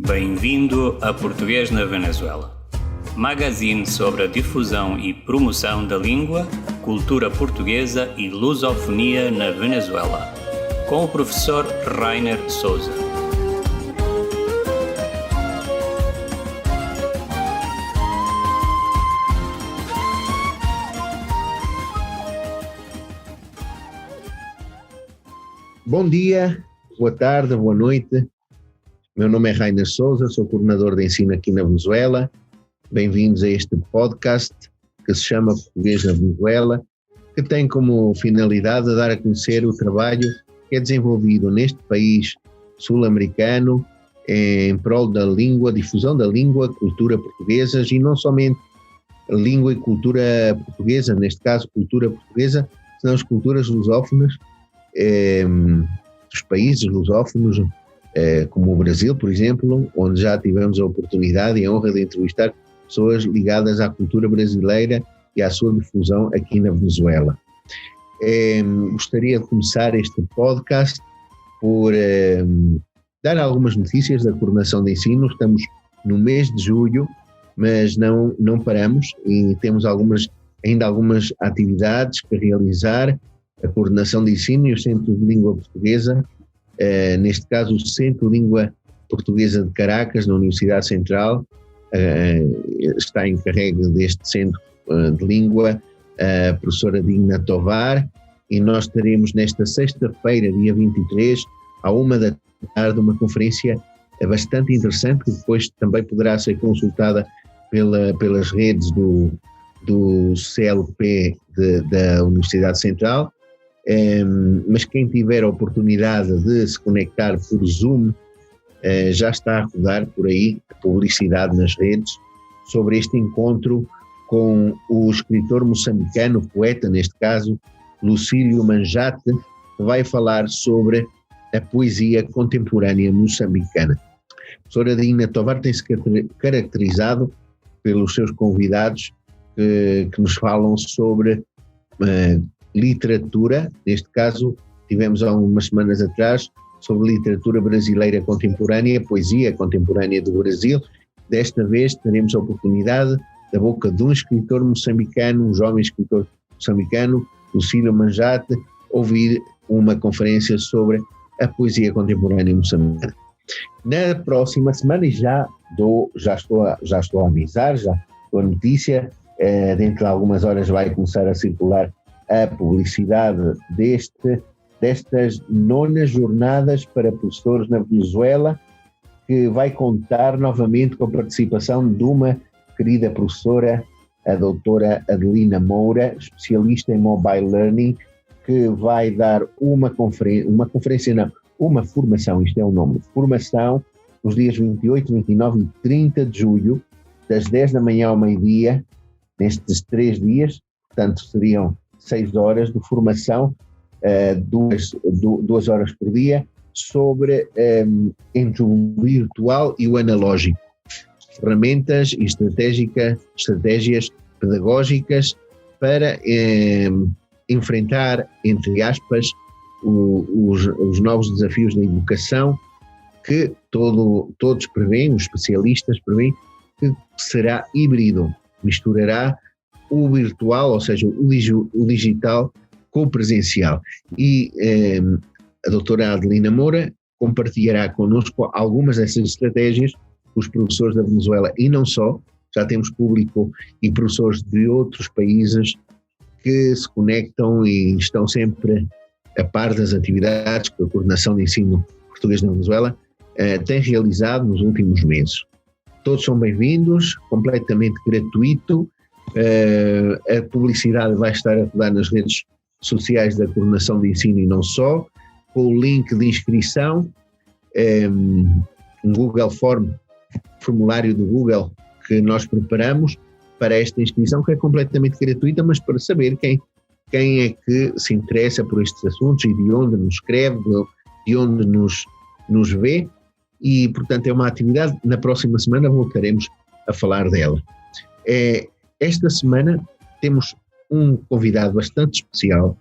Bem-vindo a Português na Venezuela, magazine sobre a difusão e promoção da língua, cultura portuguesa e lusofonia na Venezuela, com o professor Rainer Souza. Bom dia, boa tarde, boa noite. Meu nome é Rainer Souza, sou coordenador de ensino aqui na Venezuela. Bem-vindos a este podcast que se chama Português na Venezuela, que tem como finalidade dar a conhecer o trabalho que é desenvolvido neste país sul-americano em prol da língua, difusão da língua, cultura portuguesas e não somente língua e cultura portuguesa, neste caso cultura portuguesa, senão as culturas lusófonas dos países lusófonos, como o Brasil, por exemplo, onde já tivemos a oportunidade e a honra de entrevistar pessoas ligadas à cultura brasileira e à sua difusão aqui na Venezuela. Gostaria de começar este podcast por dar algumas notícias da coordenação de ensino. Estamos no mês de julho, mas não paramos e temos ainda algumas atividades que realizar. A coordenação de ensino e o Centro de Língua Portuguesa, neste caso o Centro de Língua Portuguesa de Caracas, na Universidade Central, está encarregue deste Centro de Língua a professora Digna Tovar, e nós teremos nesta sexta-feira, dia 23, à 13h, uma conferência bastante interessante, que depois também poderá ser consultada pelas redes do CLP da Universidade Central. Mas quem tiver a oportunidade de se conectar por Zoom, já está a rodar por aí a publicidade nas redes sobre este encontro com o escritor moçambicano, poeta neste caso, Lucílio Manjate, que vai falar sobre a poesia contemporânea moçambicana. A professora Digna Tovar tem-se caracterizado pelos seus convidados que nos falam sobre literatura. Neste caso tivemos há umas semanas atrás sobre literatura brasileira contemporânea, poesia contemporânea do Brasil. Desta vez teremos a oportunidade, da boca de um escritor moçambicano, um jovem escritor moçambicano, Lucílio Manjate, ouvir uma conferência sobre a poesia contemporânea moçambicana. Na próxima semana, e já estou a avisar, já estou a notícia, dentro de algumas horas vai começar a circular a publicidade destas 9ª jornadas para professores na Venezuela, que vai contar novamente com a participação de uma querida professora, a doutora Adelina Moura, especialista em mobile learning, que vai dar uma formação, isto é o nome, formação, nos dias 28, 29 e 30 de julho, das 10 da manhã ao meio-dia, nestes 3 dias, portanto seriam 6 horas de formação, 2 horas por dia, sobre entre o virtual e o analógico, ferramentas e estratégias pedagógicas para enfrentar, entre aspas, os novos desafios da educação, que todos prevêem, os especialistas prevêem, que será híbrido, misturará o virtual, ou seja, o digital com o presencial. E a doutora Adelina Moura compartilhará connosco algumas dessas estratégias. Os professores da Venezuela, e não só, já temos público e professores de outros países que se conectam e estão sempre a par das atividades que a Coordenação de Ensino Português na Venezuela tem realizado nos últimos meses. Todos são bem-vindos, completamente gratuito. A publicidade vai estar a rodar nas redes sociais da Coordenação de Ensino e não só, com o link de inscrição, um Google Form, formulário do Google que nós preparamos para esta inscrição, que é completamente gratuita, mas para saber quem é que se interessa por estes assuntos e de onde nos escreve, de onde nos vê, e portanto é uma atividade, na próxima semana voltaremos a falar dela. Esta semana temos um convidado bastante especial,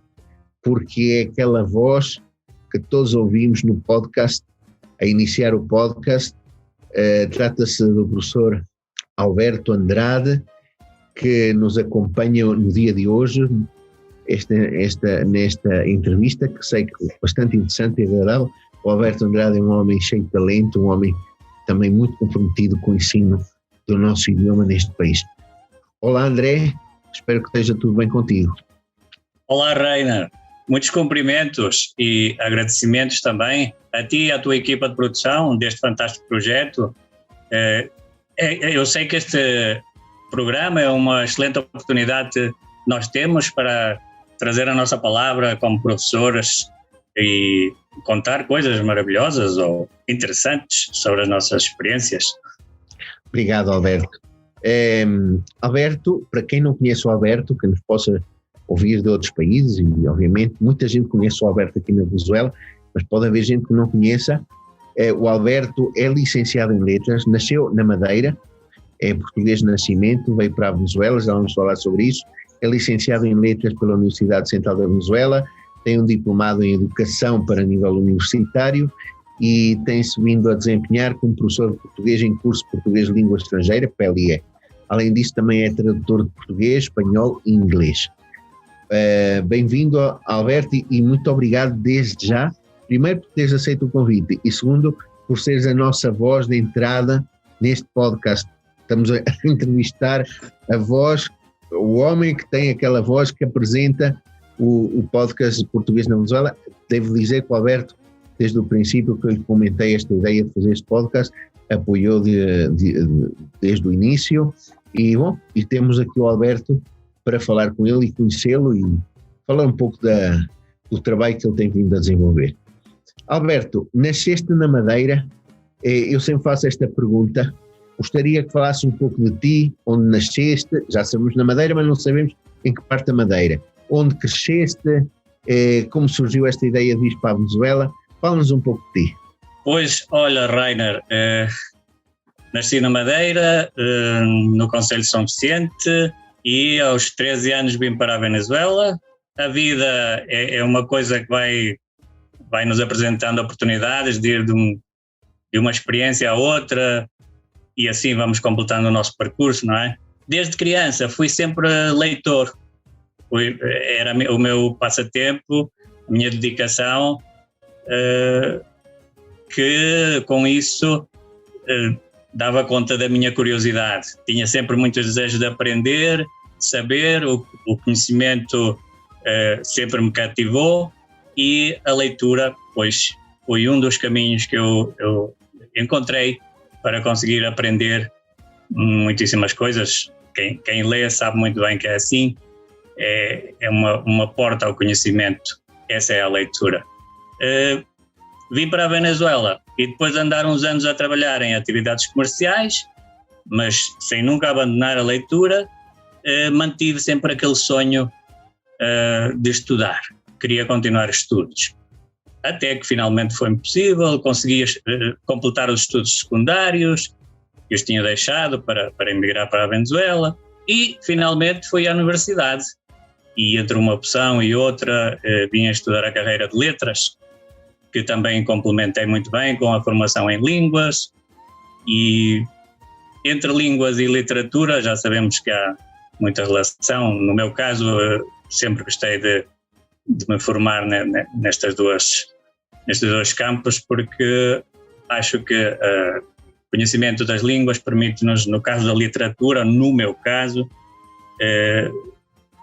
porque é aquela voz que todos ouvimos no podcast, a iniciar o podcast, Trata-se do professor Alberto Andrade, que nos acompanha no dia de hoje, nesta entrevista, que sei que é bastante interessante e agradável. O Alberto Andrade é um homem cheio de talento, um homem também muito comprometido com o ensino do nosso idioma neste país. Olá, André, espero que esteja tudo bem contigo. Olá, Rainer. Muitos cumprimentos e agradecimentos também a ti e à tua equipa de produção deste fantástico projeto. Eu sei que este programa é uma excelente oportunidade que nós temos para trazer a nossa palavra como professores e contar coisas maravilhosas ou interessantes sobre as nossas experiências. Obrigado, Alberto. Alberto, para quem não conhece o Alberto, que nos possa ouvir de outros países, e obviamente muita gente conhece o Alberto aqui na Venezuela, mas pode haver gente que não conheça. O Alberto é licenciado em Letras, nasceu na Madeira, é português de nascimento, veio para a Venezuela, já vamos falar sobre isso. É licenciado em Letras pela Universidade Central da Venezuela, tem um diplomado em Educação para nível universitário e tem-se vindo a desempenhar como professor de português em curso de Português de Língua Estrangeira, PLE. Além disso, também é tradutor de português, espanhol e inglês. Bem-vindo, Alberto, e muito obrigado desde já, primeiro por teres aceito o convite e segundo por seres a nossa voz de entrada neste podcast. Estamos a entrevistar a voz, o homem que tem aquela voz que apresenta o podcast Português na Venezuela. Devo dizer que o Alberto, desde o princípio que eu lhe comentei esta ideia de fazer este podcast, apoiou desde o início e temos aqui o Alberto para falar com ele e conhecê-lo e falar um pouco do trabalho que ele tem vindo a desenvolver. Alberto, nasceste na Madeira, eu sempre faço esta pergunta, gostaria que falasse um pouco de ti, onde nasceste, já sabemos na Madeira, mas não sabemos em que parte da Madeira, onde cresceste, como surgiu esta ideia de ir para a Venezuela, fala-nos um pouco de ti. Pois, olha, Rainer, nasci na Madeira, no Concelho de São Vicente, e aos 13 anos vim para a Venezuela. A vida é uma coisa que vai nos apresentando oportunidades de ir de uma experiência a outra e assim vamos completando o nosso percurso, não é? Desde criança fui sempre leitor, era o meu passatempo, a minha dedicação, que com isso dava conta da minha curiosidade. Tinha sempre muitos desejos de aprender, de saber, o conhecimento sempre me cativou e a leitura, pois, foi um dos caminhos que eu encontrei para conseguir aprender muitíssimas coisas. Quem lê sabe muito bem que é assim, é uma porta ao conhecimento, essa é a leitura. Vim para a Venezuela e depois de andar uns anos a trabalhar em atividades comerciais, mas sem nunca abandonar a leitura, mantive sempre aquele sonho de estudar. Queria continuar estudos. Até que finalmente foi possível, consegui completar os estudos secundários, que os tinha deixado para emigrar para a Venezuela, e finalmente fui à universidade. E entre uma opção e outra, vim a estudar a carreira de Letras, que também complementei muito bem com a formação em línguas, e entre línguas e literatura já sabemos que há muita relação. No meu caso, sempre gostei de me formar nestes dois campos, porque acho que o conhecimento das línguas permite-nos, no caso da literatura, no meu caso,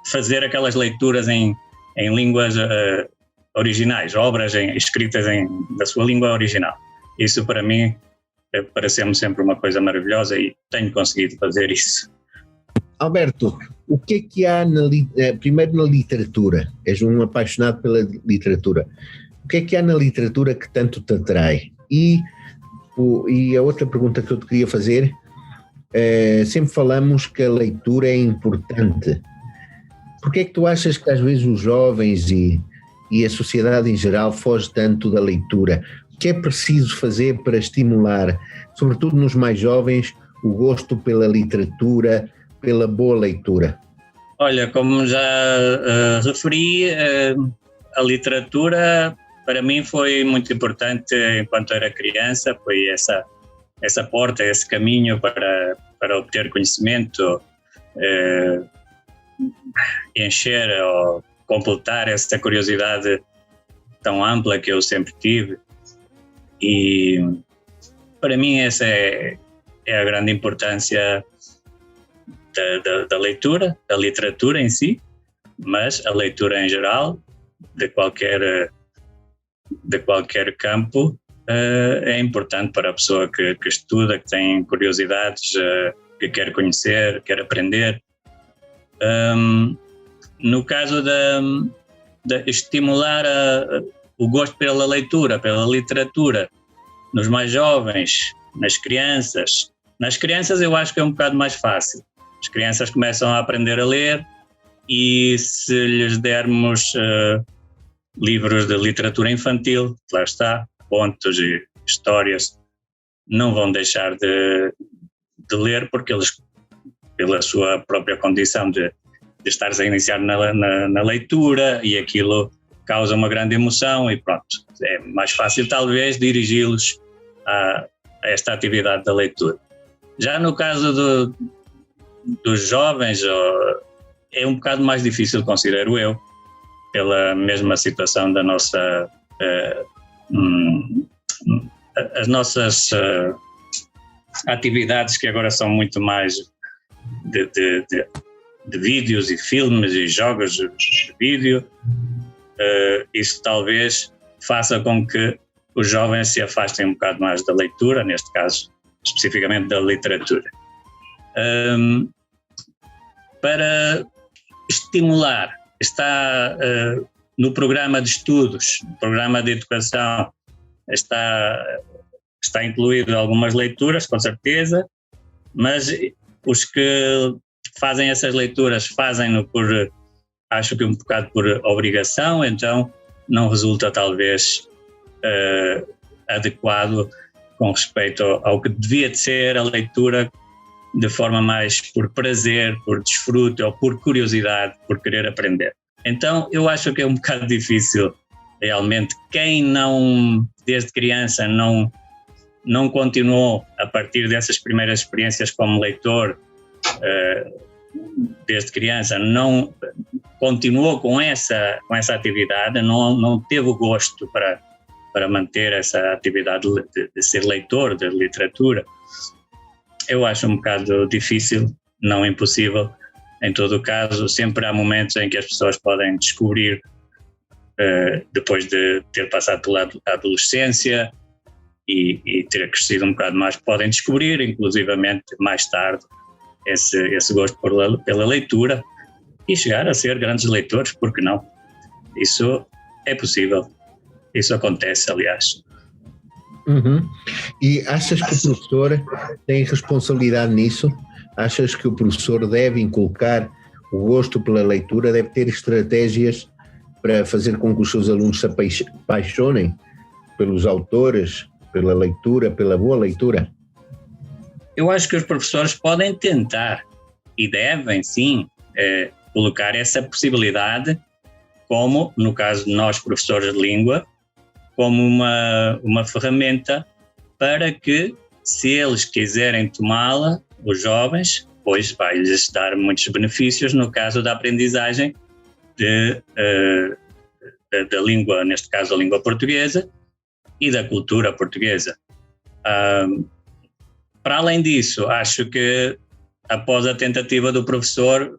fazer aquelas leituras em línguas originais, obras escritas na sua língua original. Isso para mim pareceu-me sempre uma coisa maravilhosa e tenho conseguido fazer isso. Alberto, o que é que há primeiro na literatura? És um apaixonado pela literatura. O que é há na literatura que tanto te atrai? E a outra pergunta que eu te queria fazer, sempre falamos que a leitura é importante. Por que é que tu achas que às vezes os jovens e a sociedade em geral foge tanto da leitura? O que é preciso fazer para estimular, sobretudo nos mais jovens, o gosto pela literatura, pela boa leitura? Olha, como já referi, a literatura para mim foi muito importante enquanto era criança, foi essa essa porta, esse caminho para obter conhecimento, encher ou completar essa curiosidade tão ampla que eu sempre tive. E para mim essa é a grande importância da leitura, da literatura em si, mas a leitura em geral, de qualquer campo, é importante para a pessoa que estuda, que tem curiosidades, que quer conhecer, quer aprender. No caso de estimular o gosto pela leitura, pela literatura, nos mais jovens, nas crianças. Nas crianças eu acho que é um bocado mais fácil. As crianças começam a aprender a ler e se lhes dermos livros de literatura infantil, lá está, contos e histórias, não vão deixar de ler, porque eles, pela sua própria condição de estar a iniciar na leitura, e aquilo causa uma grande emoção, e pronto, é mais fácil talvez dirigi-los a esta atividade da leitura. Já no caso dos jovens, é um bocado mais difícil, considero eu, pela mesma situação da nossa as nossas atividades, que agora são muito mais de vídeos e filmes e jogos de vídeo. Isso talvez faça com que os jovens se afastem um bocado mais da leitura, neste caso especificamente da literatura. Para estimular, está no programa de estudos, no programa de educação, está incluído algumas leituras, com certeza, mas os que fazem essas leituras fazem-no acho que um bocado por obrigação, então não resulta talvez adequado com respeito ao que devia de ser a leitura, de forma mais por prazer, por desfrute ou por curiosidade, por querer aprender. Então eu acho que é um bocado difícil realmente quem não, desde criança, não continuou a partir dessas primeiras experiências como leitor, desde criança, não continuou com essa atividade, não teve o gosto para manter essa atividade de ser leitor de literatura. Eu acho um bocado difícil, não impossível. Em todo o caso, sempre há momentos em que as pessoas podem descobrir, depois de ter passado pela adolescência e ter crescido um bocado mais, podem descobrir, inclusivamente mais tarde, esse gosto pela leitura e chegar a ser grandes leitores, porque não? Isso é possível, isso acontece, aliás. Uhum. E achas que o professor tem responsabilidade nisso? Achas que o professor deve inculcar o gosto pela leitura, deve ter estratégias para fazer com que os seus alunos se apaixonem pelos autores, pela leitura, pela boa leitura? Eu acho que os professores podem tentar e devem, sim, colocar essa possibilidade, como, no caso de nós, professores de língua, como uma ferramenta para que, se eles quiserem tomá-la, os jovens, pois vai-lhes dar muitos benefícios no caso da aprendizagem da língua, neste caso a língua portuguesa, e da cultura portuguesa. Para além disso, acho que após a tentativa do professor,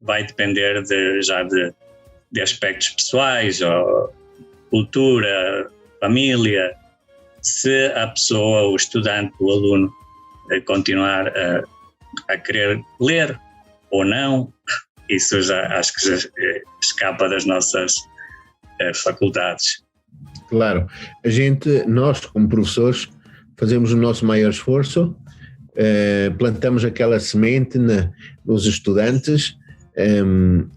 vai depender de aspectos pessoais, ou cultura, família, se a pessoa, o estudante, o aluno, continuar a querer ler ou não, isso já acho que já escapa das nossas faculdades. Claro, nós como professores fazemos o nosso maior esforço, plantamos aquela semente nos estudantes,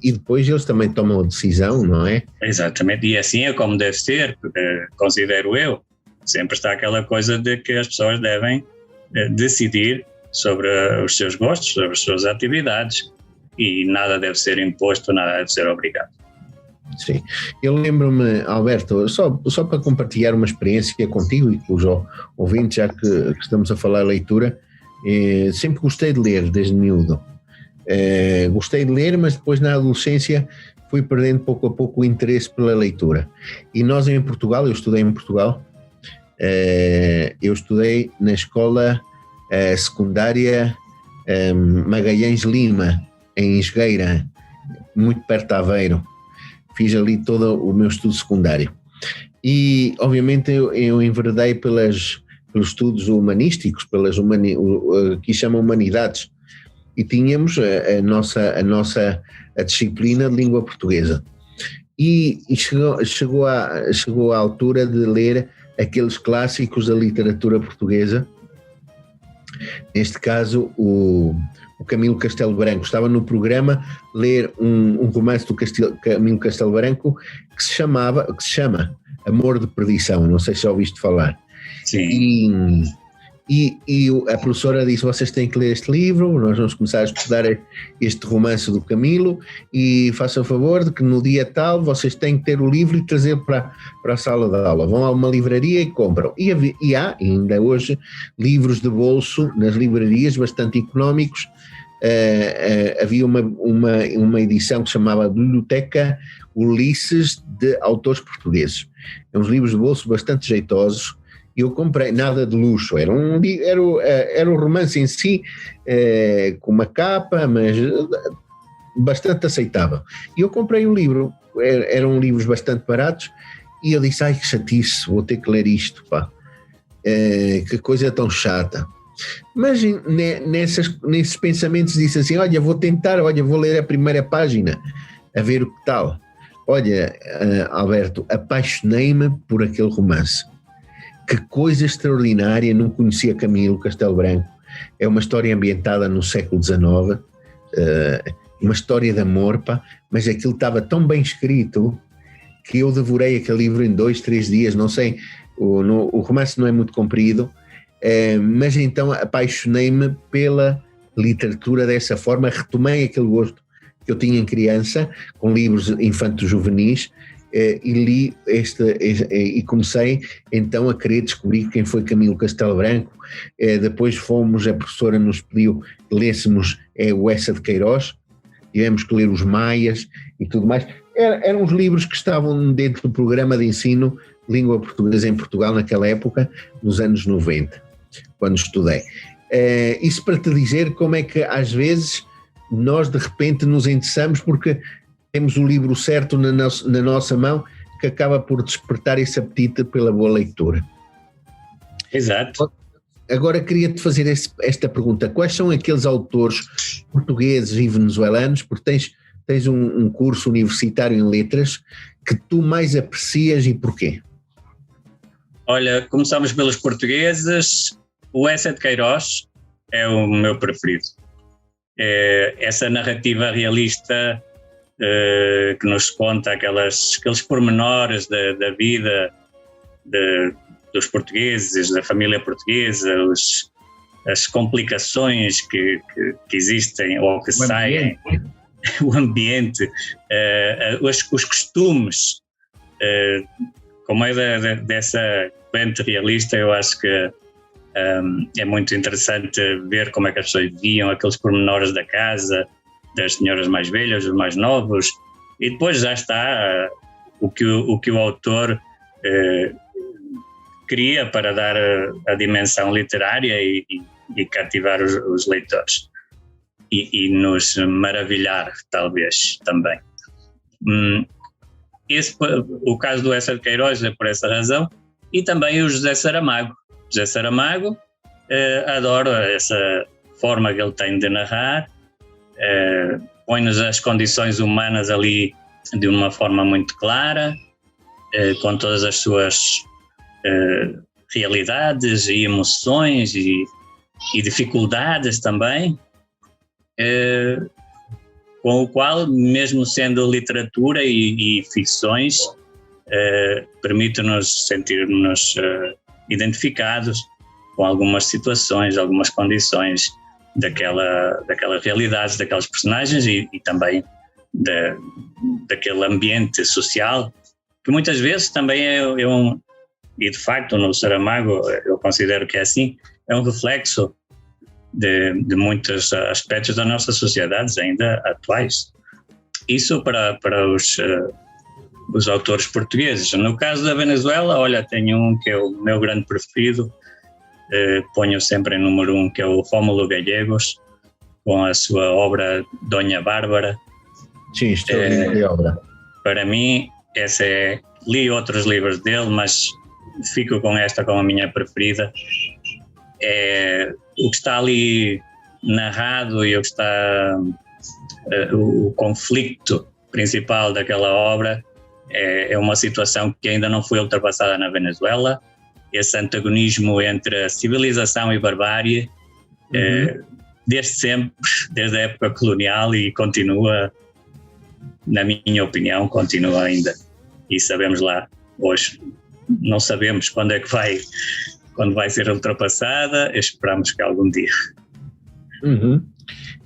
e depois eles também tomam a decisão, não é? Exatamente, e assim é como deve ser, considero eu. Sempre está aquela coisa de que as pessoas devem decidir sobre os seus gostos, sobre as suas atividades, e nada deve ser imposto, nada deve ser obrigado. Sim. Eu lembro-me, Alberto, só para compartilhar uma experiência contigo e com os ouvintes, já que estamos a falar de leitura, sempre gostei de ler desde miúdo. Gostei de ler, mas depois na adolescência fui perdendo pouco a pouco o interesse pela leitura. E nós em Portugal, eu estudei em Portugal, eu estudei na escola secundária Magalhães Lima, em Esgueira, muito perto de Aveiro. Fiz ali todo o meu estudo secundário. E, obviamente, eu enveredei pelos estudos humanísticos, que chamam humanidades, e tínhamos a disciplina de língua portuguesa. E chegou à altura de ler aqueles clássicos da literatura portuguesa, neste caso o Camilo Castelo Branco. Estava no programa ler um romance do Camilo Castelo Branco que se chama Amor de Perdição, não sei se já ouviste falar. Sim. E a professora disse: vocês têm que ler este livro, nós vamos começar a estudar este romance do Camilo, e façam favor de que no dia tal vocês têm que ter o livro e trazer para a sala de aula. Vão a uma livraria e compram. E há ainda hoje livros de bolso nas livrarias bastante económicos. Havia uma edição que se chamava Biblioteca Ulisses, de autores portugueses. É uns livros de bolso bastante jeitosos. Eu comprei, nada de luxo, era o romance em si, com uma capa, mas bastante aceitável. E eu comprei o livro, eram livros bastante baratos, e eu disse: ai, que chatice, vou ter que ler isto, pá. Que coisa tão chata. Mas nesses pensamentos disse assim: olha, vou ler a primeira página, a ver o que tal. Olha, Alberto, apaixonei-me por aquele romance. Que coisa extraordinária, não conhecia Camilo Castelo Branco. É uma história ambientada no século XIX, uma história de amor, pá, mas aquilo estava tão bem escrito que eu devorei aquele livro em 2, 3 dias, não sei, o romance não é muito comprido, mas então apaixonei-me pela literatura dessa forma, retomei aquele gosto que eu tinha em criança, com livros infanto-juvenis, e li e comecei então a querer descobrir quem foi Camilo Castelo Branco. Depois a professora nos pediu que lêssemos o Essa de Queiroz, tivemos que ler os Maias e tudo mais. Eram os livros que estavam dentro do programa de ensino de língua portuguesa em Portugal naquela época, nos anos 90, quando estudei. Isso para te dizer como é que às vezes nós de repente nos interessamos porque temos o livro certo na nossa mão, que acaba por despertar esse apetite pela boa leitura. Exato. Agora queria-te fazer esta pergunta: quais são aqueles autores portugueses e venezuelanos, porque tens um curso universitário em letras, que tu mais aprecias e porquê? Olha, começamos pelos portugueses. O Essa de Queiroz é o meu preferido. Essa narrativa realista que nos conta aqueles pormenores da vida dos portugueses, da família portuguesa, as complicações que existem ou que saem, o ambiente, os costumes, como é dessa corrente realista. Eu acho que é muito interessante ver como é que as pessoas viam aqueles pormenores da casa, das senhoras mais velhas, os mais novos, e depois já está o que o autor cria para dar a dimensão literária e cativar os leitores e nos maravilhar, talvez, também. O caso do Essa de Queiroz é por essa razão, e também o José Saramago. José Saramago, adoro essa forma que ele tem de narrar, põe-nos as condições humanas ali de uma forma muito clara, com todas as suas realidades e emoções e dificuldades também, com o qual, mesmo sendo literatura e ficções, permite-nos sentir-nos identificados com algumas situações, algumas condições daquela realidade, daquelas personagens e também daquele ambiente social, que muitas vezes também e de facto no Saramago eu considero que é assim, é um reflexo de muitos aspectos das nossas sociedades ainda atuais. Isso para os autores portugueses. No caso da Venezuela, olha, tenho um que é o meu grande preferido, ponho sempre em número 1, que é o Rómulo Gallegos, com a sua obra Dona Bárbara. Sim, extraordinária obra. Para mim, li outros livros dele, mas fico com esta como a minha preferida. O que está ali narrado e o que está o conflito principal daquela obra é uma situação que ainda não foi ultrapassada na Venezuela, esse antagonismo entre a civilização e barbárie, desde sempre, desde a época colonial, e continua, na minha opinião, continua ainda. E sabemos lá hoje, não sabemos quando vai ser ultrapassada, esperamos que algum dia.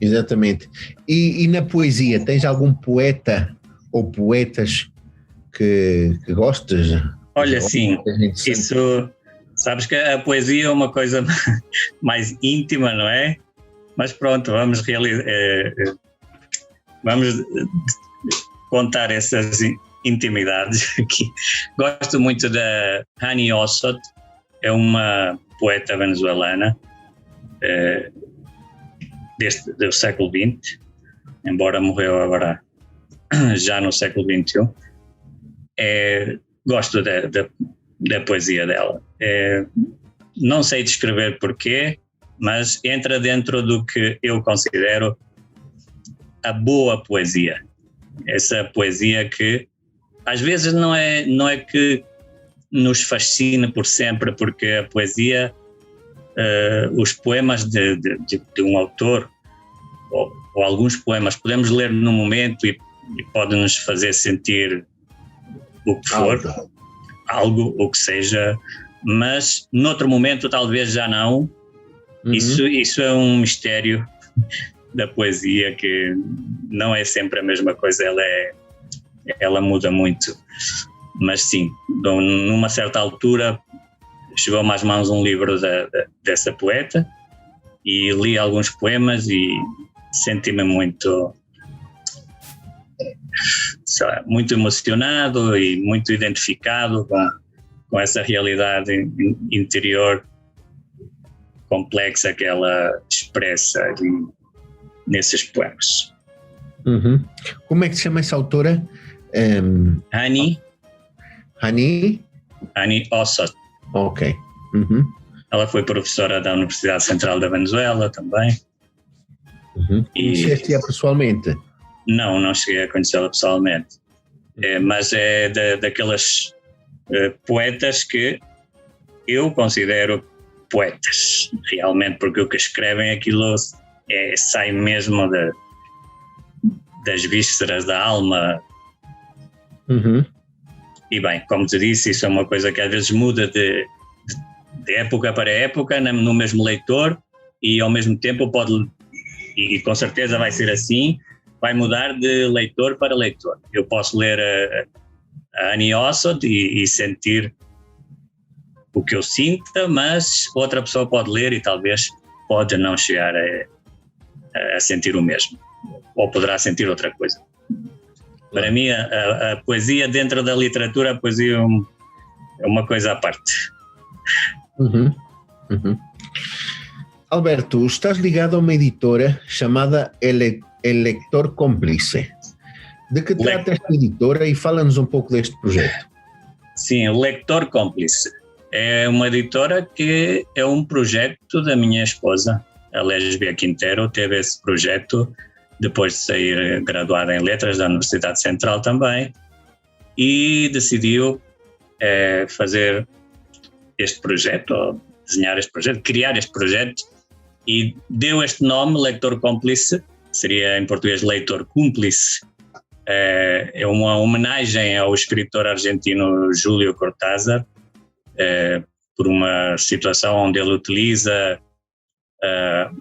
Exatamente. E na poesia, tens algum poeta ou poetas que gostas? Olha, sim, isso, sabes que a poesia é uma coisa mais íntima, não é? Mas pronto, vamos contar essas intimidades aqui. Gosto muito da Hani Ossot, é uma poeta venezuelana do século XX, embora morreu agora já no século XXI. Gosto da poesia dela. Não sei descrever porquê, mas entra dentro do que eu considero a boa poesia. Essa poesia que às vezes não é que nos fascina por sempre, porque a poesia, os poemas de um autor, ou alguns poemas, podemos ler no momento e podem nos fazer sentir o que for, algo, o que seja, mas noutro momento talvez já não. Isso é um mistério da poesia, que não é sempre a mesma coisa, ela muda muito. Mas sim, numa certa altura chegou-me às mãos um livro dessa poeta e li alguns poemas e senti-me muito emocionado e muito identificado com essa realidade interior complexa que ela expressa nesses poemas. Como é que se chama essa autora? Hani Ossot. Ok. Ela foi professora da Universidade Central da Venezuela também. Conheceste-a pessoalmente? Não cheguei a conhecê-la pessoalmente, mas é daquelas poetas que eu considero poetas, realmente, porque o que escrevem aquilo sai mesmo das vísceras da alma. E bem, como te disse, isso é uma coisa que às vezes muda de época para época no mesmo leitor, e ao mesmo tempo e com certeza vai ser assim, vai mudar de leitor para leitor. Eu posso ler a Hani Ossot e sentir o que eu sinto, mas outra pessoa pode ler e talvez pode não chegar a sentir o mesmo, ou poderá sentir outra coisa. Para mim, a poesia dentro da literatura, a poesia é uma coisa à parte. Alberto, estás ligado a uma editora chamada El Lector Cómplice. De que trata esta editora e fala-nos um pouco deste projeto? Sim, o Lector Cómplice é uma editora que é um projeto da minha esposa, a Lésbia Quintero. Teve esse projeto depois de sair graduada em Letras da Universidade Central também, e decidiu fazer este projeto, ou desenhar este projeto, criar este projeto, e deu este nome, Lector Cómplice, seria em português Leitor Cúmplice. É uma homenagem ao escritor argentino Júlio Cortázar, por uma situação onde ele utiliza a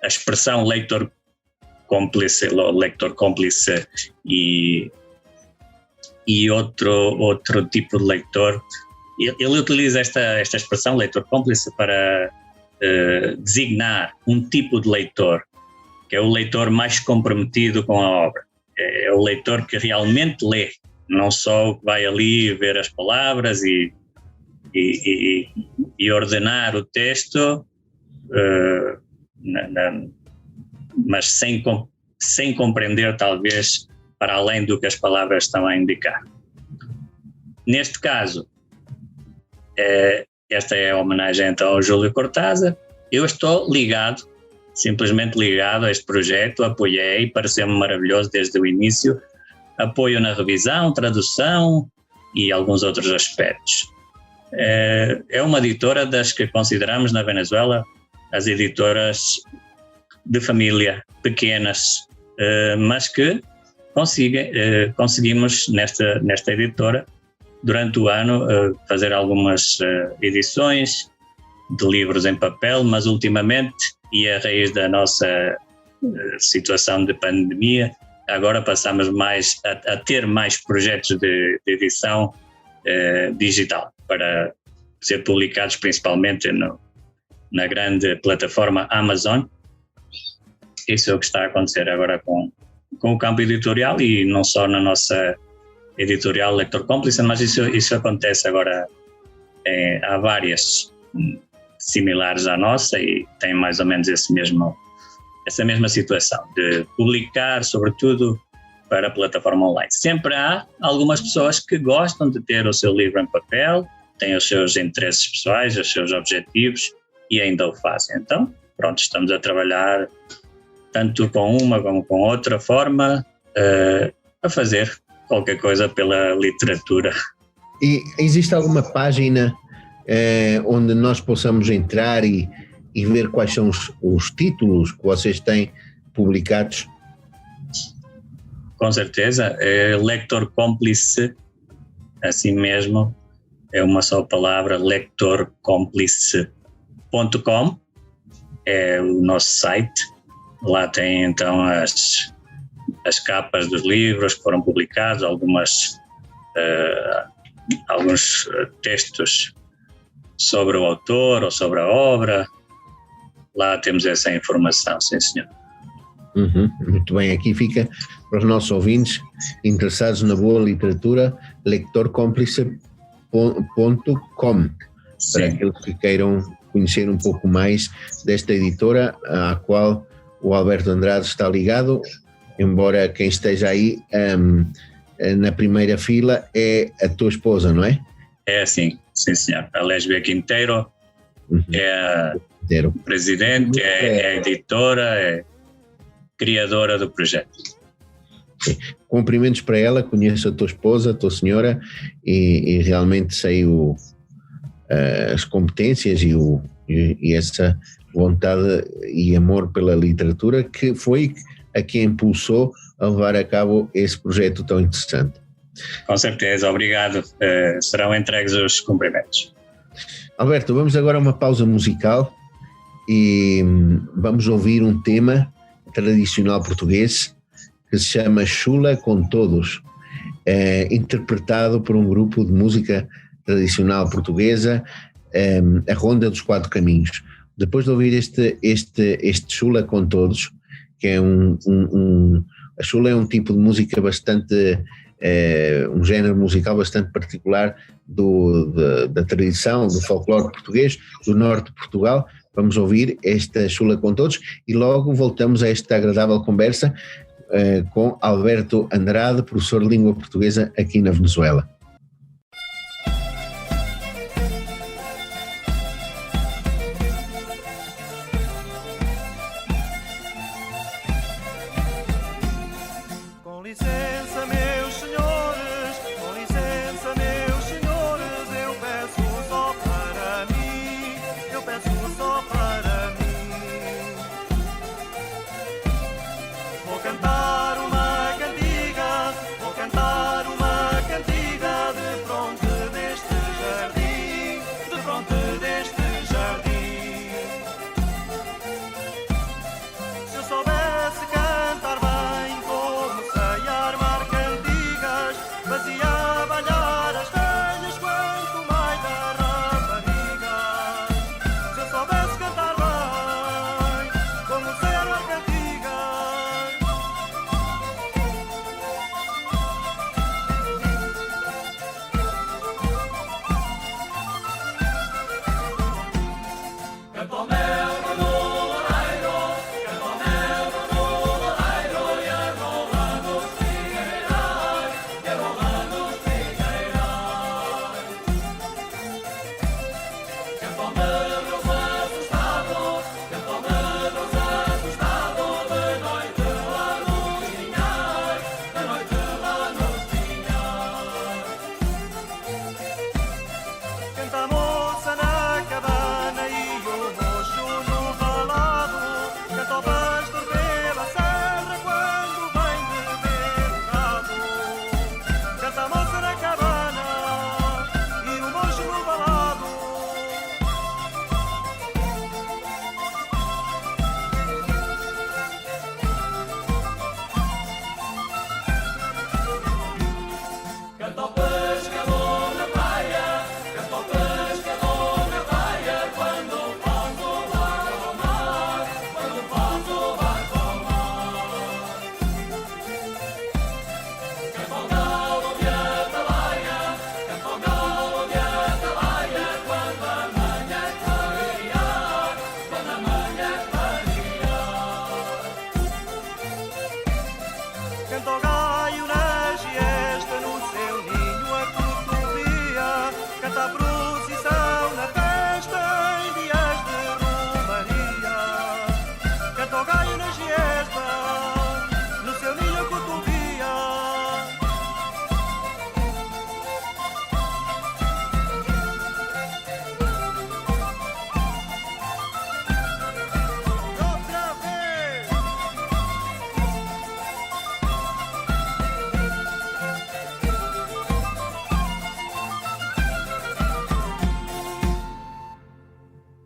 expressão leitor cúmplice e e outro tipo de leitor. Ele utiliza esta expressão, leitor cúmplice, para designar um tipo de leitor, que é o leitor mais comprometido com a obra. É o leitor que realmente lê, não só vai ali ver as palavras e ordenar o texto, mas sem compreender, talvez, para além do que as palavras estão a indicar. Neste caso, esta é a homenagem então ao Júlio Cortázar. Eu estou simplesmente ligado a este projeto, apoiei, pareceu-me maravilhoso desde o início, apoio na revisão, tradução e alguns outros aspectos. É uma editora das que consideramos na Venezuela as editoras de família, pequenas, mas que conseguimos nesta editora, durante o ano, fazer algumas edições de livros em papel, mas ultimamente, e a raiz da nossa situação de pandemia, agora passamos a ter mais projetos de edição digital, para ser publicados principalmente na grande plataforma Amazon. Isso é o que está a acontecer agora com o campo editorial, e não só na nossa editorial Leitor Cúmplice, mas isso acontece agora. Há várias similares à nossa e tem mais ou menos essa mesma situação, de publicar, sobretudo, para a plataforma online. Sempre há algumas pessoas que gostam de ter o seu livro em papel, têm os seus interesses pessoais, os seus objetivos, e ainda o fazem. Então, pronto, estamos a trabalhar tanto com uma como com outra forma, a fazer qualquer coisa pela literatura. E existe alguma página onde nós possamos entrar e ver quais são os títulos que vocês têm publicados? Com certeza, Leitor Cúmplice, assim mesmo, é uma só palavra, leitorcomplice.com, é o nosso site. Lá tem então as capas dos livros que foram publicados, alguns textos sobre o autor ou sobre a obra. Lá temos essa informação, sim senhor. Muito bem, aqui fica para os nossos ouvintes interessados na boa literatura, leitorcomplice.com, para aqueles que queiram conhecer um pouco mais desta editora à qual o Alberto Andrade está ligado, embora quem esteja aí na primeira fila é a tua esposa, não é? É sim senhor, a Lésbia Quinteiro, é a presidente, é a editora, é criadora do projeto. Sim. Cumprimentos para ela, conheço a tua esposa, a tua senhora, e realmente sei as competências e essa vontade e amor pela literatura que foi a que impulsou a levar a cabo esse projeto tão interessante. Com certeza, obrigado. Serão entregues os cumprimentos. Alberto, vamos agora a uma pausa musical e vamos ouvir um tema tradicional português que se chama Chula com Todos, interpretado por um grupo de música tradicional portuguesa, a Ronda dos Quatro Caminhos. Depois de ouvir este Chula com Todos, que é a chula é um tipo de música bastante, um género musical bastante particular da tradição, do folclore português, do norte de Portugal. Vamos ouvir esta Chula com Todos e logo voltamos a esta agradável conversa com Alberto Andrade, professor de língua portuguesa aqui na Venezuela. Vou cantar uma cantiga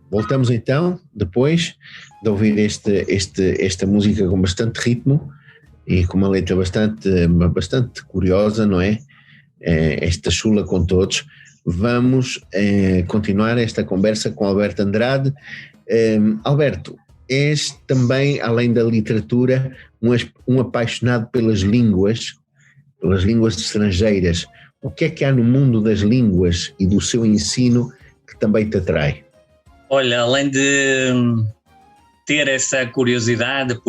Voltamos então, depois de ouvir esta música com bastante ritmo e com uma letra bastante curiosa, não é? Esta chula com todos. Vamos continuar esta conversa com Alberto Andrade. Alberto, és também, além da literatura, um apaixonado pelas línguas estrangeiras. O que é que há no mundo das línguas e do seu ensino que também te atrai? Olha, além de ter essa curiosidade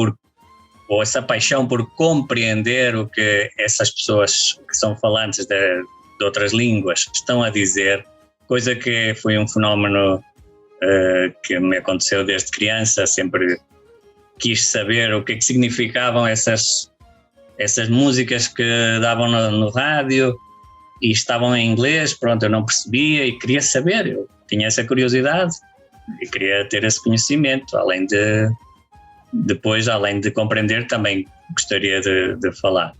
ou essa paixão por compreender o que essas pessoas que são falantes de outras línguas estão a dizer, coisa que foi um fenómeno que me aconteceu desde criança, sempre quis saber o que é que significavam essas músicas que davam no rádio e estavam em inglês, pronto, eu não percebia e queria saber, eu tinha essa curiosidade e queria ter esse conhecimento, além de compreender, também gostaria de falar.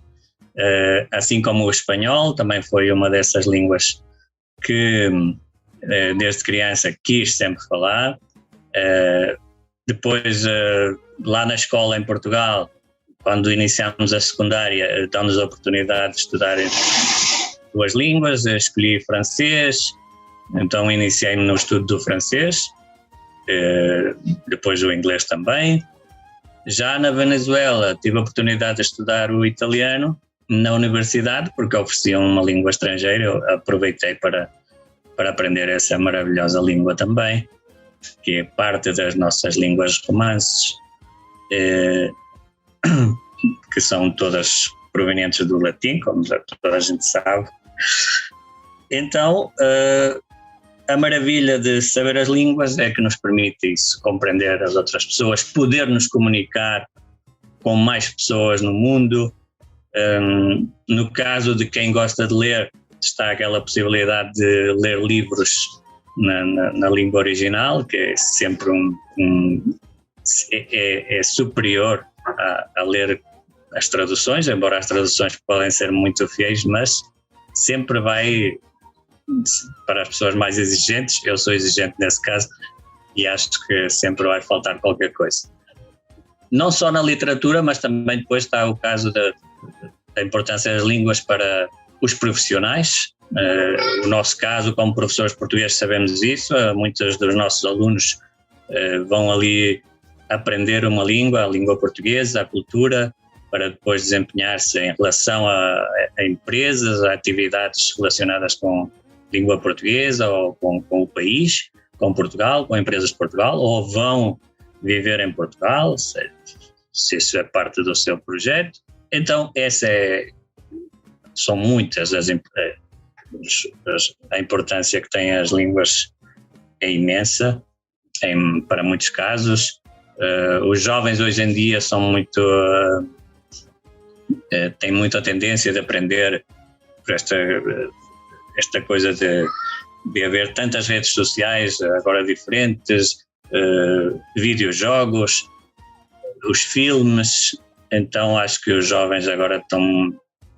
Assim como o espanhol, também foi uma dessas línguas que desde criança quis sempre falar. Depois, lá na escola em Portugal, quando iniciámos a secundária, dão-nos a oportunidade de estudar duas línguas, escolhi francês, então iniciei-me no estudo do francês, depois o inglês também. Já na Venezuela tive a oportunidade de estudar o italiano na universidade, porque ofereciam uma língua estrangeira, eu aproveitei para aprender essa maravilhosa língua também, que é parte das nossas línguas romances, que são todas provenientes do latim, como toda a gente sabe. Então, a maravilha de saber as línguas é que nos permite isso, compreender as outras pessoas, poder nos comunicar com mais pessoas no mundo. No caso de quem gosta de ler, está aquela possibilidade de ler livros na língua original, que é sempre é superior a ler as traduções, embora as traduções podem ser muito fiéis, mas sempre vai, para as pessoas mais exigentes, eu sou exigente nesse caso, e acho que sempre vai faltar qualquer coisa. Não só na literatura, mas também depois está o caso da importância das línguas para os profissionais. No nosso caso, como professores portugueses, sabemos isso. Muitos dos nossos alunos vão ali aprender uma língua, a língua portuguesa, a cultura, para depois desempenhar-se em relação a empresas, a atividades relacionadas com língua portuguesa ou com o país, com Portugal, com empresas de Portugal, ou vão viver em Portugal, se isso é parte do seu projeto. Então, são muitas a importância que têm as línguas, é imensa para muitos casos. Os jovens hoje em dia têm muita tendência de aprender por esta coisa de haver tantas redes sociais agora diferentes, videojogos, os filmes. Então acho que os jovens agora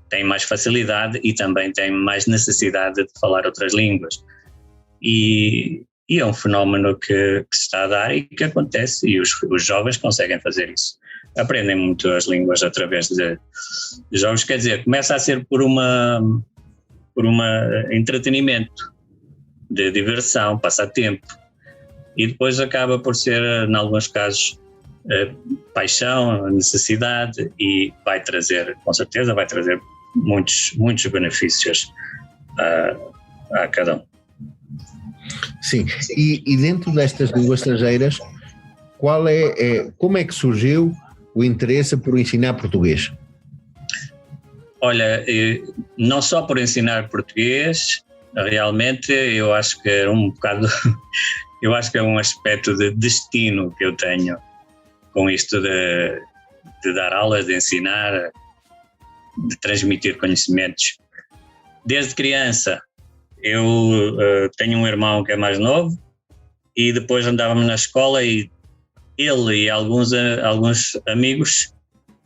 têm mais facilidade e também têm mais necessidade de falar outras línguas. E é um fenómeno que se está a dar e que acontece, e os jovens conseguem fazer isso. Aprendem muito as línguas através de jogos, quer dizer, começa a ser por uma entretenimento, de diversão, passatempo, e depois acaba por ser, em alguns casos, paixão, necessidade, e vai trazer, com certeza, muitos benefícios a cada um. Sim, e dentro destas línguas estrangeiras, como é que surgiu o interesse por ensinar português? Olha, não só por ensinar português, realmente eu acho que é eu acho que é um aspecto de destino que eu tenho com isto de dar aulas, de ensinar, de transmitir conhecimentos. Desde criança, eu tenho um irmão que é mais novo e depois andávamos na escola e ele e alguns amigos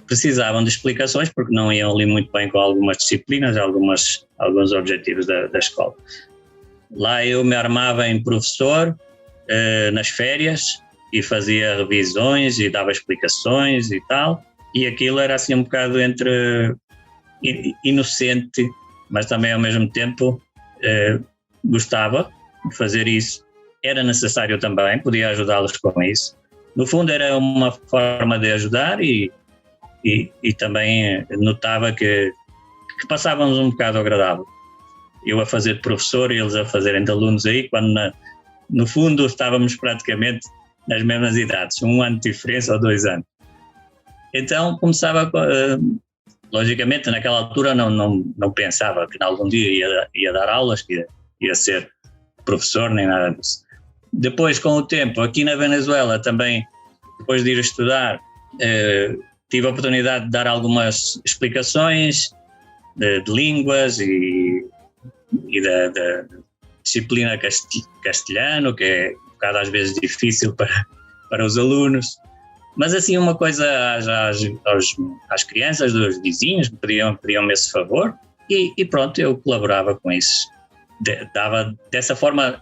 precisavam de explicações porque não iam ali muito bem com algumas disciplinas, alguns objetivos da escola. Lá eu me armava em professor, nas férias e fazia revisões e dava explicações e tal, e aquilo era assim um bocado entre inocente, mas também ao mesmo tempo gostava de fazer isso. Era necessário também, podia ajudá-los com isso. No fundo era uma forma de ajudar e também notava que passávamos um bocado agradável. Eu a fazer de professor e eles a fazerem de alunos aí, quando no fundo estávamos praticamente nas mesmas idades, 1 ano de diferença ou 2 anos. Então começava, logicamente naquela altura não pensava que algum dia ia dar aulas, que ia ser professor nem nada disso. Depois, com o tempo, aqui na Venezuela também, depois de ir estudar, tive a oportunidade de dar algumas explicações de línguas e da disciplina castelhano, que é um bocado às vezes difícil para os alunos. Mas assim, uma coisa às crianças, dos vizinhos, pediam-me esse favor e pronto, eu colaborava com isso. Dessa forma,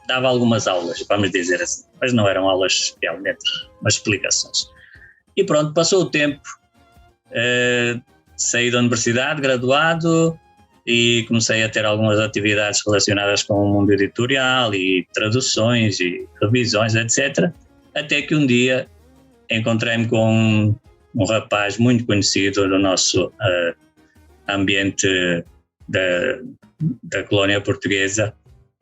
dava algumas aulas, vamos dizer assim, mas não eram aulas realmente, mas explicações. E pronto, passou o tempo, saí da universidade, graduado, e comecei a ter algumas atividades relacionadas com o mundo editorial e traduções e revisões, etc. Até que um dia encontrei-me com um rapaz muito conhecido no nosso ambiente da colónia portuguesa,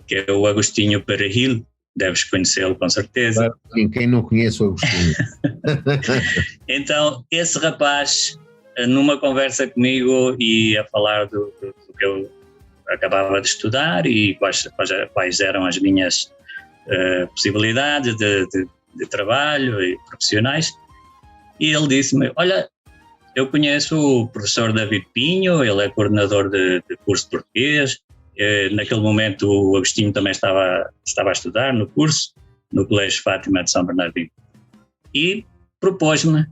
que é o Agostinho Perejil. Deves conhecê-lo com certeza. Quem não conhece o Agostinho? Então, esse rapaz, numa conversa comigo e a falar do que eu acabava de estudar e quais eram as minhas possibilidades de trabalho e profissionais, e ele disse-me: olha, eu conheço o professor David Pinho, ele é coordenador de curso de português. Naquele momento o Agostinho também estava a estudar no curso, no Colégio Fátima de São Bernardino, e propôs-me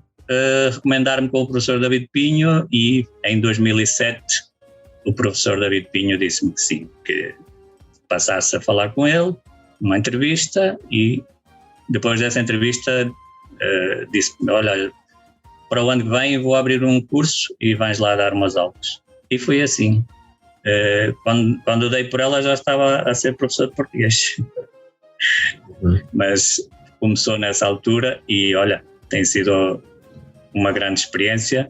recomendar-me com o professor David Pinho, e em 2007 o professor David Pinho disse-me que sim, que passasse a falar com ele, uma entrevista, e depois dessa entrevista disse-me: olha, para o ano que vem vou abrir um curso e vais lá dar umas aulas. E foi assim. Quando dei por ela já estava a ser professor de português. Mas começou nessa altura e olha, tem sido uma grande experiência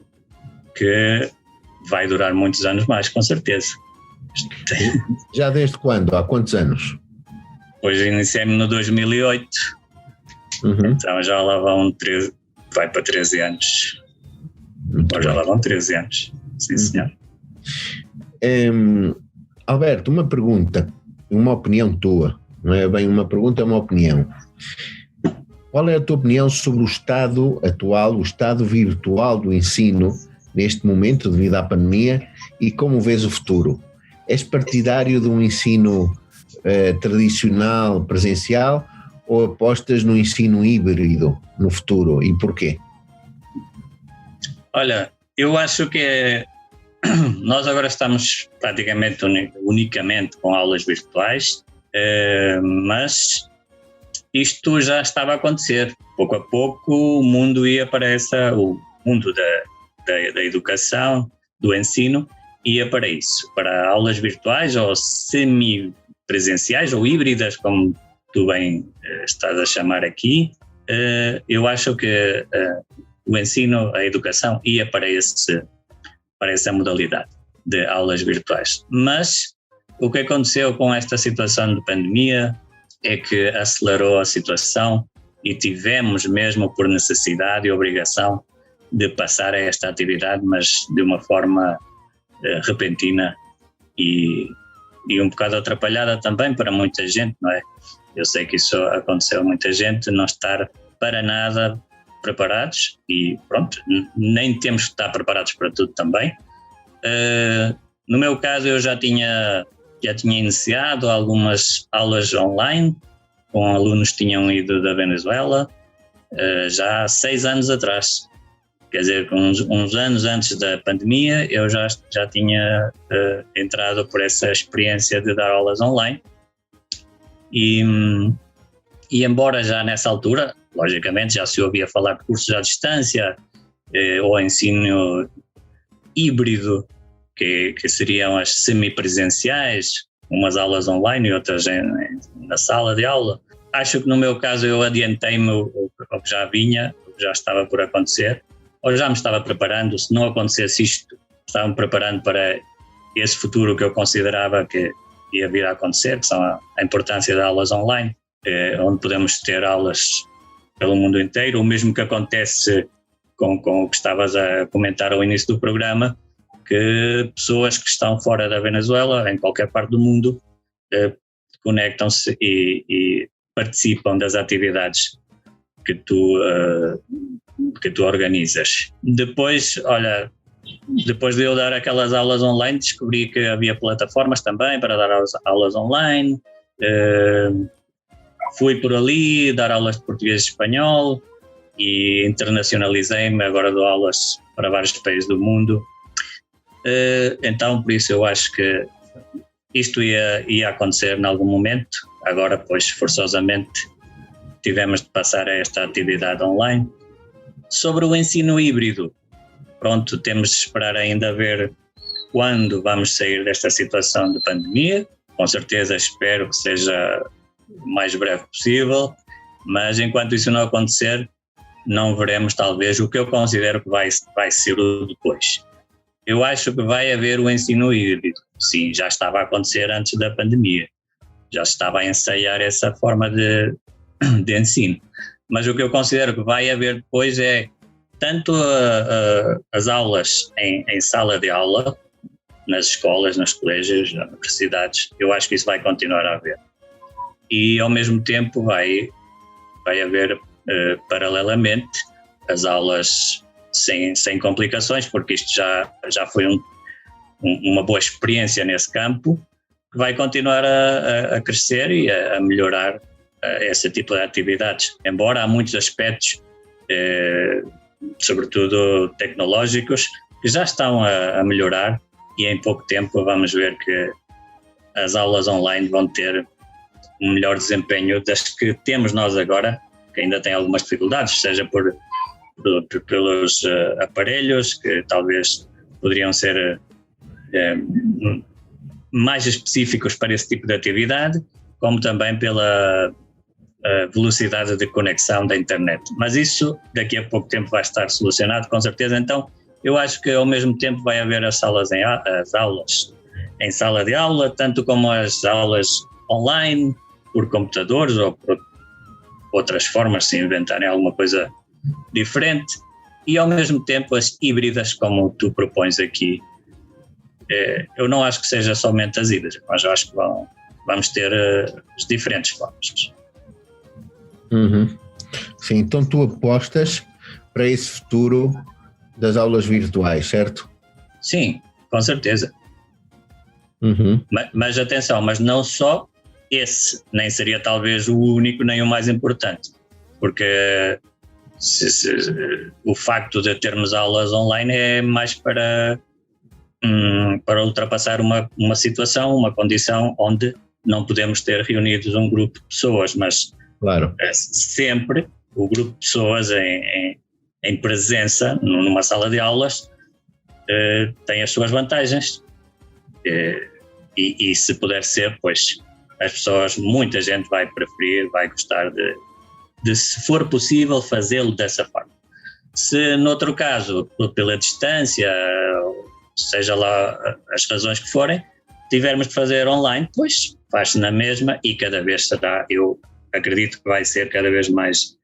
que vai durar muitos anos mais, com certeza. Já desde quando? Há quantos anos? Pois iniciei-me no 2008, então já lá vão 13, vai para 13 anos. Já lá vão 13 anos, sim senhor. Alberto, uma pergunta, uma opinião tua, não é bem uma pergunta, é uma opinião. Qual é a tua opinião sobre o estado atual, o estado virtual do ensino neste momento devido à pandemia, e como vês o futuro? És partidário de um ensino tradicional, presencial, ou apostas no ensino híbrido no futuro, e porquê? Olha, eu acho que nós agora estamos praticamente unicamente com aulas virtuais, mas isto já estava a acontecer. Pouco a pouco o mundo ia para o mundo da educação, do ensino, ia para isso, para aulas virtuais ou semi-presenciais ou híbridas, como tu bem estás a chamar aqui. Eu acho que o ensino, a educação ia para essa modalidade de aulas virtuais. Mas o que aconteceu com esta situação de pandemia é que acelerou a situação e tivemos mesmo por necessidade e obrigação de passar a esta atividade, mas de uma forma repentina e um bocado atrapalhada também para muita gente, não é? Eu sei que isso aconteceu a muita gente, não estar para nada preparados, e pronto, nem temos que estar preparados para tudo também. No meu caso, eu já tinha iniciado algumas aulas online com alunos que tinham ido da Venezuela já há 6 anos atrás. Quer dizer, uns anos antes da pandemia, eu já tinha entrado por essa experiência de dar aulas online, e E embora já nessa altura, logicamente, já se ouvia falar de cursos à distância, ou ensino híbrido, que seriam as semipresenciais, umas aulas online e outras na sala de aula. Acho que no meu caso eu adiantei-me o que já vinha, o que já estava por acontecer, ou já me estava preparando. Se não acontecesse isto, estava-me preparando para esse futuro que eu considerava que ia vir a acontecer, que são a importância de aulas online, onde podemos ter aulas pelo mundo inteiro, o mesmo que acontece com o que estavas a comentar ao início do programa, que pessoas que estão fora da Venezuela, em qualquer parte do mundo, conectam-se e participam das atividades que tu organizas. Depois, depois de eu dar aquelas aulas online, descobri que havia plataformas também para dar aulas online. Fui por ali dar aulas de português e espanhol e internacionalizei-me, agora dou aulas para vários países do mundo. Então, por isso eu acho que isto ia acontecer em algum momento. Agora, pois, forçosamente tivemos de passar a esta atividade online. Sobre o ensino híbrido, pronto, temos de esperar ainda a ver quando vamos sair desta situação de pandemia. Com certeza espero que seja o mais breve possível, mas enquanto isso não acontecer, não veremos talvez o que eu considero que vai ser o depois. Eu acho que vai haver o ensino híbrido. Sim, já estava a acontecer antes da pandemia. Já se estava a ensaiar essa forma de ensino. Mas o que eu considero que vai haver depois é tanto as aulas em sala de aula, nas escolas, nos colégios, nas universidades. Eu acho que isso vai continuar a haver. E ao mesmo tempo vai haver paralelamente as aulas sem complicações, porque isto já foi uma boa experiência nesse campo, que vai continuar a crescer e a melhorar esse tipo de atividades. Embora há muitos aspectos, sobretudo tecnológicos, que já estão a melhorar, e em pouco tempo vamos ver que as aulas online vão ter um melhor desempenho das que temos nós agora, que ainda tem algumas dificuldades, seja pelos aparelhos, que talvez poderiam ser mais específicos para esse tipo de atividade, como também pela velocidade de conexão da internet. Mas isso daqui a pouco tempo vai estar solucionado, com certeza. Então eu acho que ao mesmo tempo vai haver as aulas em sala de aula, tanto como as aulas online, por computadores ou por outras formas, se inventarem alguma coisa diferente, e ao mesmo tempo as híbridas, como tu propões aqui. Eu não acho que seja somente as híbridas, mas eu acho que vamos ter as diferentes formas. Uhum. Sim, então tu apostas para esse futuro das aulas virtuais, certo? Sim, com certeza. Uhum. Mas atenção, mas não só esse, nem seria talvez o único nem o mais importante, porque o facto de termos aulas online é mais para ultrapassar uma situação, uma condição onde não podemos ter reunidos um grupo de pessoas, mas claro, sempre o grupo de pessoas em presença numa sala de aulas tem as suas vantagens, e se puder ser, pois as pessoas, muita gente vai preferir, vai gostar de se for possível fazê-lo dessa forma. Se no outro caso, pela distância, seja lá as razões que forem, tivermos de fazer online, pois faz-se na mesma, e cada vez será, eu acredito que vai ser cada vez mais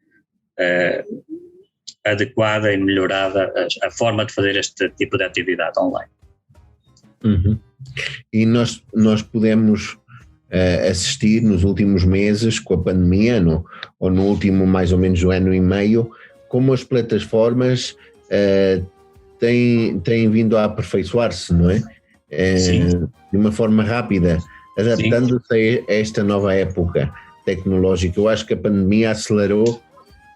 adequada e melhorada a forma de fazer este tipo de atividade online. Uhum. E nós podemos assistir nos últimos meses com a pandemia, ou no último mais ou menos ano e meio, como as plataformas têm vindo a aperfeiçoar-se, não é? De uma forma rápida, adaptando-se a esta nova época tecnológica. Eu acho que a pandemia acelerou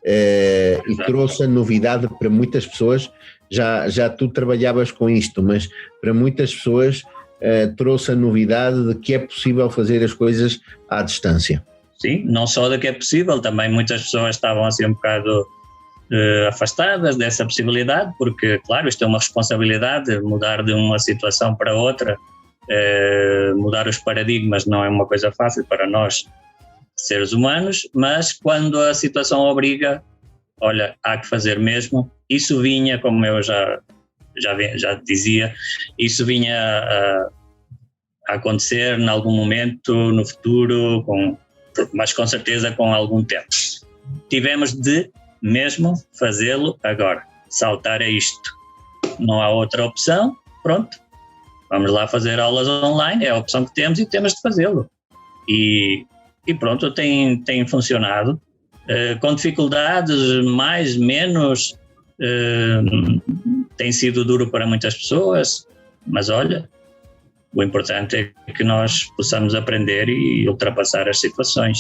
e trouxe a novidade para muitas pessoas. Já tu trabalhavas com isto, mas para muitas pessoas trouxe a novidade de que é possível fazer as coisas à distância. sim, não só de que é possível, também muitas pessoas estavam assim um bocado afastadas dessa possibilidade, porque, claro, isto é uma responsabilidade, mudar de uma situação para outra, mudar os paradigmas não é uma coisa fácil para nós, seres humanos, mas quando a situação obriga, olha, há que fazer mesmo. Isso vinha, como eu já dizia, isso vinha a acontecer em algum momento no futuro, mas com certeza com algum tempo. Tivemos de mesmo fazê-lo agora, saltar a isto. Não há outra opção, pronto, vamos lá fazer aulas online, é a opção que temos e temos de fazê-lo. E pronto, tem funcionado, com dificuldades mais, menos, tem sido duro para muitas pessoas, mas olha, o importante é que nós possamos aprender e ultrapassar as situações.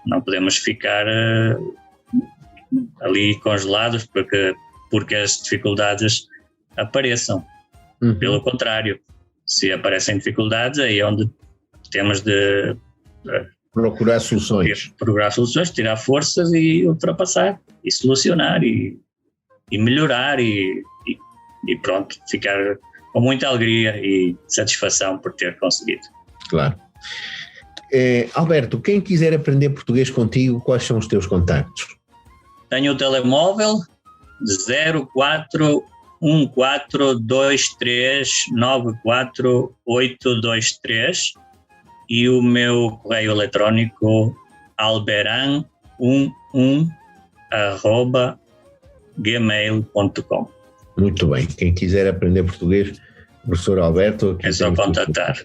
Não podemos ficar ali congelados porque as dificuldades apareçam. Pelo contrário, se aparecem dificuldades, aí é onde temos de procurar soluções, tirar forças e ultrapassar, e solucionar, e melhorar, e pronto, ficar com muita alegria e satisfação por ter conseguido. Claro. Alberto, quem quiser aprender português contigo, quais são os teus contactos? Tenho o telemóvel 0414239483 e o meu correio eletrónico alberan11@gmail.com. Muito bem. Quem quiser aprender português, professor Alberto... É só contatar.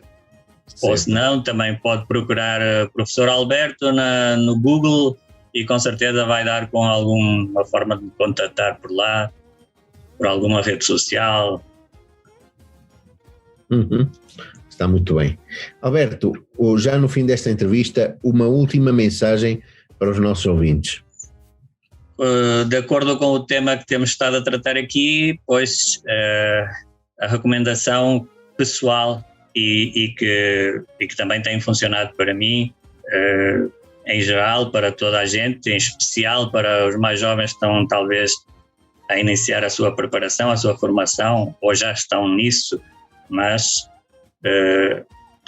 Ou se não, também pode procurar professor Alberto no Google e com certeza vai dar com alguma forma de contatar por lá, por alguma rede social. Está muito bem. Alberto, já no fim desta entrevista, uma última mensagem para os nossos ouvintes. De acordo com o tema que temos estado a tratar aqui, pois a recomendação pessoal e que também tem funcionado para mim, em geral, para toda a gente, em especial para os mais jovens que estão talvez a iniciar a sua preparação, a sua formação, ou já estão nisso, mas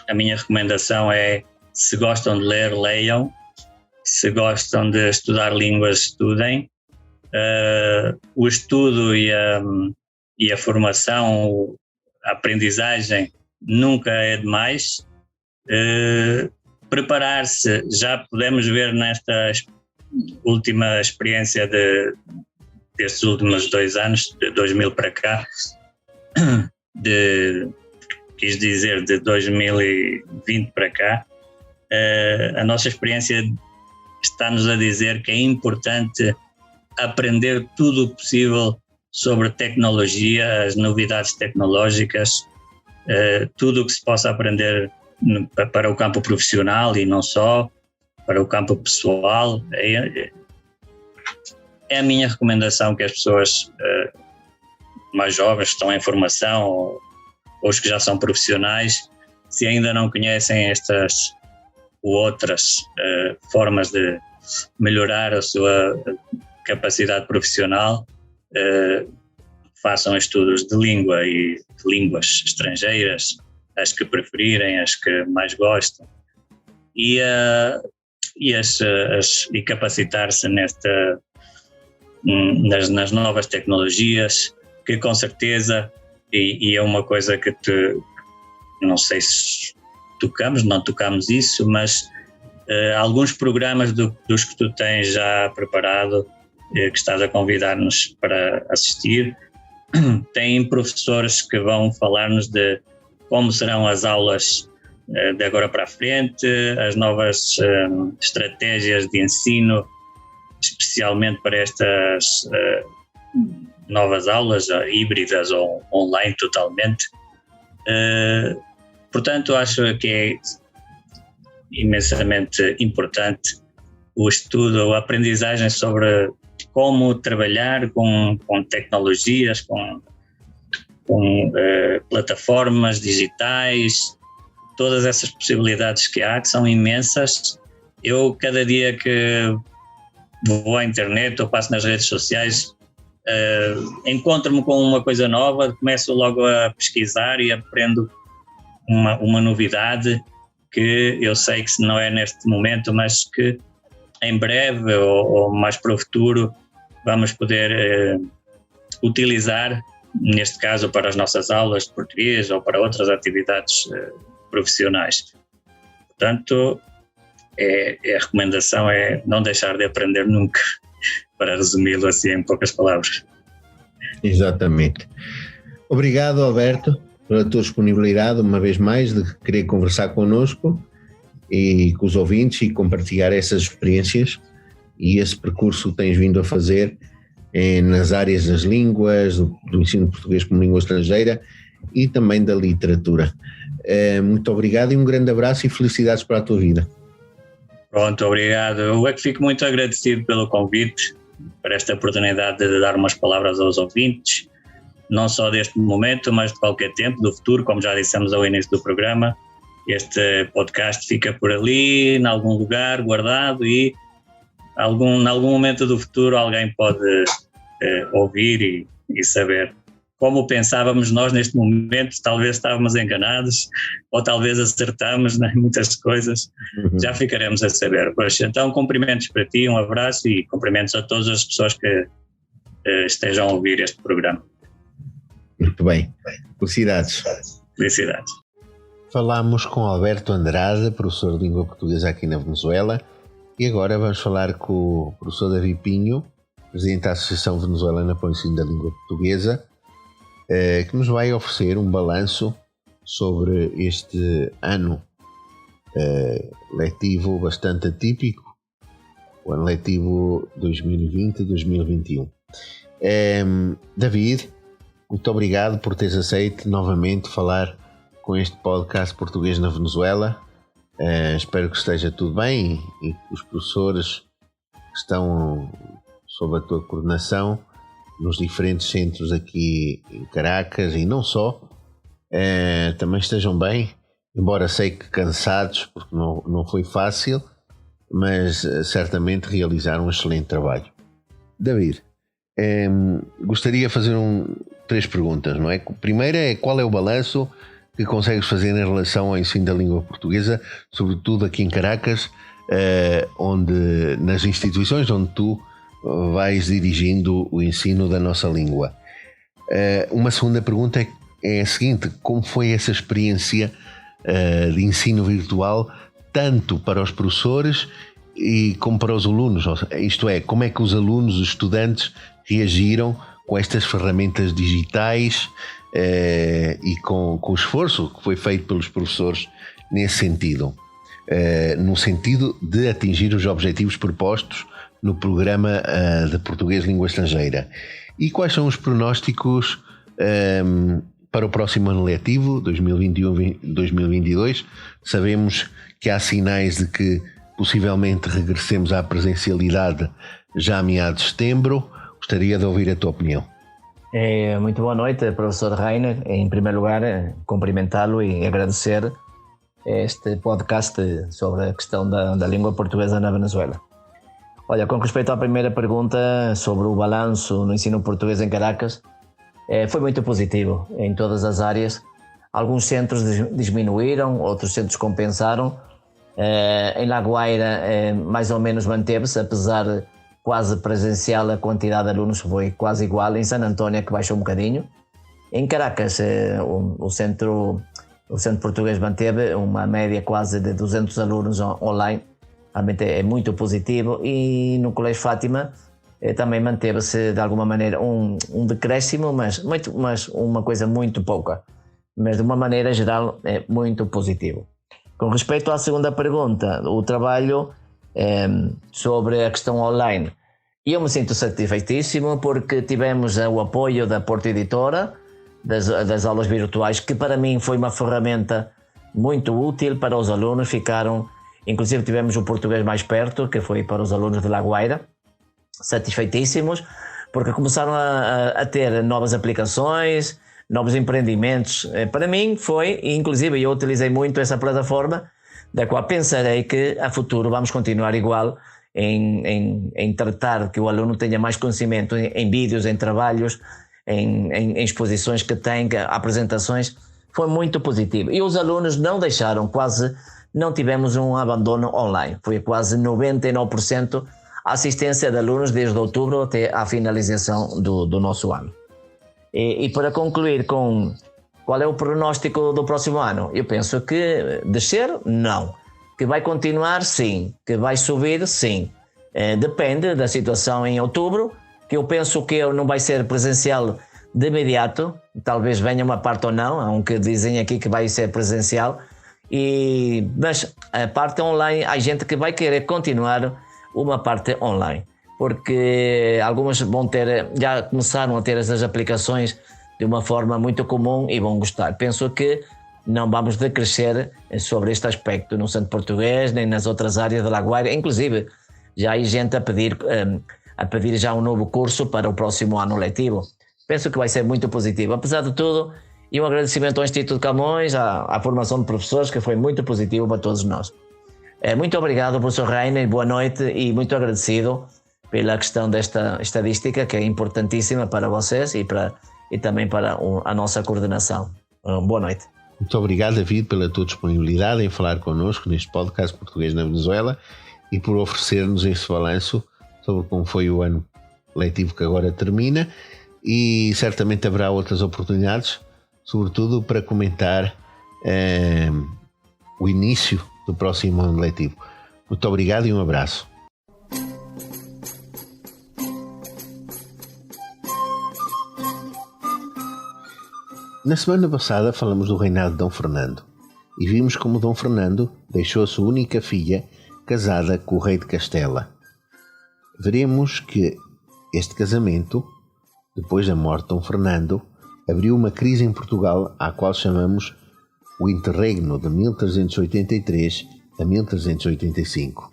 a minha recomendação é: se gostam de ler, leiam; se gostam de estudar línguas, estudem. O estudo e a formação, a aprendizagem nunca é demais. Preparar-se, já podemos ver nesta última experiência destes últimos 2 anos, de 2000 para cá, quis dizer de 2020 para cá, a nossa experiência está-nos a dizer que é importante aprender tudo o possível sobre tecnologia, as novidades tecnológicas, tudo o que se possa aprender para o campo profissional e não só, para o campo pessoal. É a minha recomendação que as pessoas mais jovens que estão em formação ou os que já são profissionais, se ainda não conhecem estas ou outras formas de melhorar a sua capacidade profissional, façam estudos de língua e de línguas estrangeiras, as que preferirem, as que mais gostam, e capacitar-se nas novas tecnologias, que com certeza, e é uma coisa que não sei se não tocamos isso, mas alguns programas dos que tu tens já preparado, que estás a convidar-nos para assistir, têm professores que vão falar-nos de como serão as aulas de agora para a frente, as novas estratégias de ensino, especialmente para estas novas aulas híbridas ou online totalmente. Portanto, acho que é imensamente importante o estudo, a aprendizagem sobre como trabalhar com tecnologias, com plataformas digitais, todas essas possibilidades que há, que são imensas, Eu, cada dia que vou à internet ou passo nas redes sociais, encontro-me com uma coisa nova, começo logo a pesquisar e aprendo uma novidade que eu sei que se não é neste momento, mas que em breve ou mais para o futuro vamos poder utilizar, neste caso para as nossas aulas de português ou para outras atividades profissionais. Portanto, a recomendação é não deixar de aprender nunca, para resumi-lo assim em poucas palavras. Exatamente. Obrigado, Alberto, pela tua disponibilidade, uma vez mais, de querer conversar connosco e com os ouvintes e compartilhar essas experiências e esse percurso que tens vindo a fazer nas áreas das línguas, do ensino de português como língua estrangeira e também da literatura. Muito obrigado e um grande abraço e felicidades para a tua vida. Pronto, obrigado. Eu é que fico muito agradecido pelo convite, por esta oportunidade de dar umas palavras aos ouvintes, não só deste momento, mas de qualquer tempo, do futuro, como já dissemos ao início do programa. Este podcast fica por ali, em algum lugar, guardado, e em algum momento do futuro alguém pode ouvir e saber como pensávamos nós neste momento. Talvez estávamos enganados ou talvez acertamos em muitas coisas. Já ficaremos a saber. Pois, então, cumprimentos para ti, um abraço e cumprimentos a todas as pessoas que estejam a ouvir este programa. Muito bem. Felicidades. Felicidades. Falámos com Alberto Andrade, professor de língua portuguesa aqui na Venezuela, e agora vamos falar com o professor Davi Pinho, presidente da Associação Venezuelana para o Ensino da Língua Portuguesa, que nos vai oferecer um balanço sobre este ano letivo bastante atípico, o ano letivo 2020-2021. David, muito obrigado por teres aceito novamente falar com este podcast Português na Venezuela. Espero que esteja tudo bem e que os professores que estão sob a tua coordenação nos diferentes centros aqui em Caracas e não só, também estejam bem, embora sei que cansados, porque não foi fácil, mas certamente realizaram um excelente trabalho. David, gostaria de fazer 3 perguntas, não é? A primeira é: qual é o balanço que consegues fazer em relação ao ensino da língua portuguesa, sobretudo aqui em Caracas, onde, nas instituições onde tu vais dirigindo o ensino da nossa língua? Uma segunda pergunta é a seguinte: como foi essa experiência de ensino virtual, tanto para os professores e como para os alunos? Isto é, como é que os alunos, os estudantes, reagiram com estas ferramentas digitais e com o esforço que foi feito pelos professores nesse sentido, no sentido de atingir os objetivos propostos no programa de português língua estrangeira? E quais são os pronósticos para o próximo ano letivo, 2021-2022? Sabemos que há sinais de que possivelmente regressemos à presencialidade já a meados de setembro. Gostaria de ouvir a tua opinião. Muito boa noite, professor Rainer. Em primeiro lugar, cumprimentá-lo e agradecer este podcast sobre a questão da língua portuguesa na Venezuela. Olha, com respeito à primeira pergunta sobre o balanço no ensino português em Caracas, foi muito positivo em todas as áreas. Alguns centros diminuíram, outros centros compensaram. Em La Guaira, mais ou menos manteve-se, apesar de quase presencial, a quantidade de alunos foi quase igual. Em San Antonio, que baixou um bocadinho. Em Caracas, o centro português manteve uma média quase de 200 alunos online. Realmente é muito positivo. E no Colégio Fátima também manteve-se de alguma maneira um decréscimo, mas uma coisa muito pouca. Mas de uma maneira geral é muito positivo. Com respeito à segunda pergunta, o trabalho sobre a questão online, eu me sinto satisfeitíssimo porque tivemos o apoio da Porto Editora, das aulas virtuais, que para mim foi uma ferramenta muito útil para os alunos. Inclusive tivemos o português mais perto, que foi para os alunos de La Guaira, satisfeitíssimos, porque começaram a ter novas aplicações, novos empreendimentos. Para mim foi, inclusive eu utilizei muito essa plataforma da qual pensarei que a futuro vamos continuar igual em tratar que o aluno tenha mais conhecimento em vídeos, em trabalhos, em exposições que tem, apresentações. Foi muito positivo. E os alunos não deixaram, não tivemos um abandono online. Foi quase 99% a assistência de alunos desde outubro até a finalização do nosso ano. E para concluir com qual é o pronóstico do próximo ano, eu penso que descer, não. Que vai continuar, sim. Que vai subir, sim. Depende da situação em outubro, que eu penso que não vai ser presencial de imediato, talvez venha uma parte ou não, aunque dizem aqui que vai ser presencial, mas a parte online, há gente que vai querer continuar uma parte online, porque algumas já começaram a ter essas aplicações de uma forma muito comum e vão gostar. Penso que não vamos decrescer sobre este aspecto no Centro Português, nem nas outras áreas da Lagoaira, inclusive já há gente a pedir já um novo curso para o próximo ano letivo. Penso que vai ser muito positivo. Apesar de tudo, e um agradecimento ao Instituto Camões, à formação de professores, que foi muito positivo para todos nós. Muito obrigado, professor Reiner, boa noite e muito agradecido pela questão desta estadística, que é importantíssima para vocês e também para a nossa coordenação. Boa noite. Muito obrigado, David, pela tua disponibilidade em falar connosco neste podcast Português na Venezuela e por oferecer-nos esse balanço sobre como foi o ano letivo que agora termina. E certamente haverá outras oportunidades, sobretudo para comentar o início do próximo ano letivo. Muito obrigado e um abraço. Na semana passada falamos do reinado de Dom Fernando e vimos como Dom Fernando deixou a sua única filha casada com o rei de Castela. Veremos que este casamento, depois da morte de Dom Fernando, abriu uma crise em Portugal à qual chamamos o Interregno de 1383 a 1385.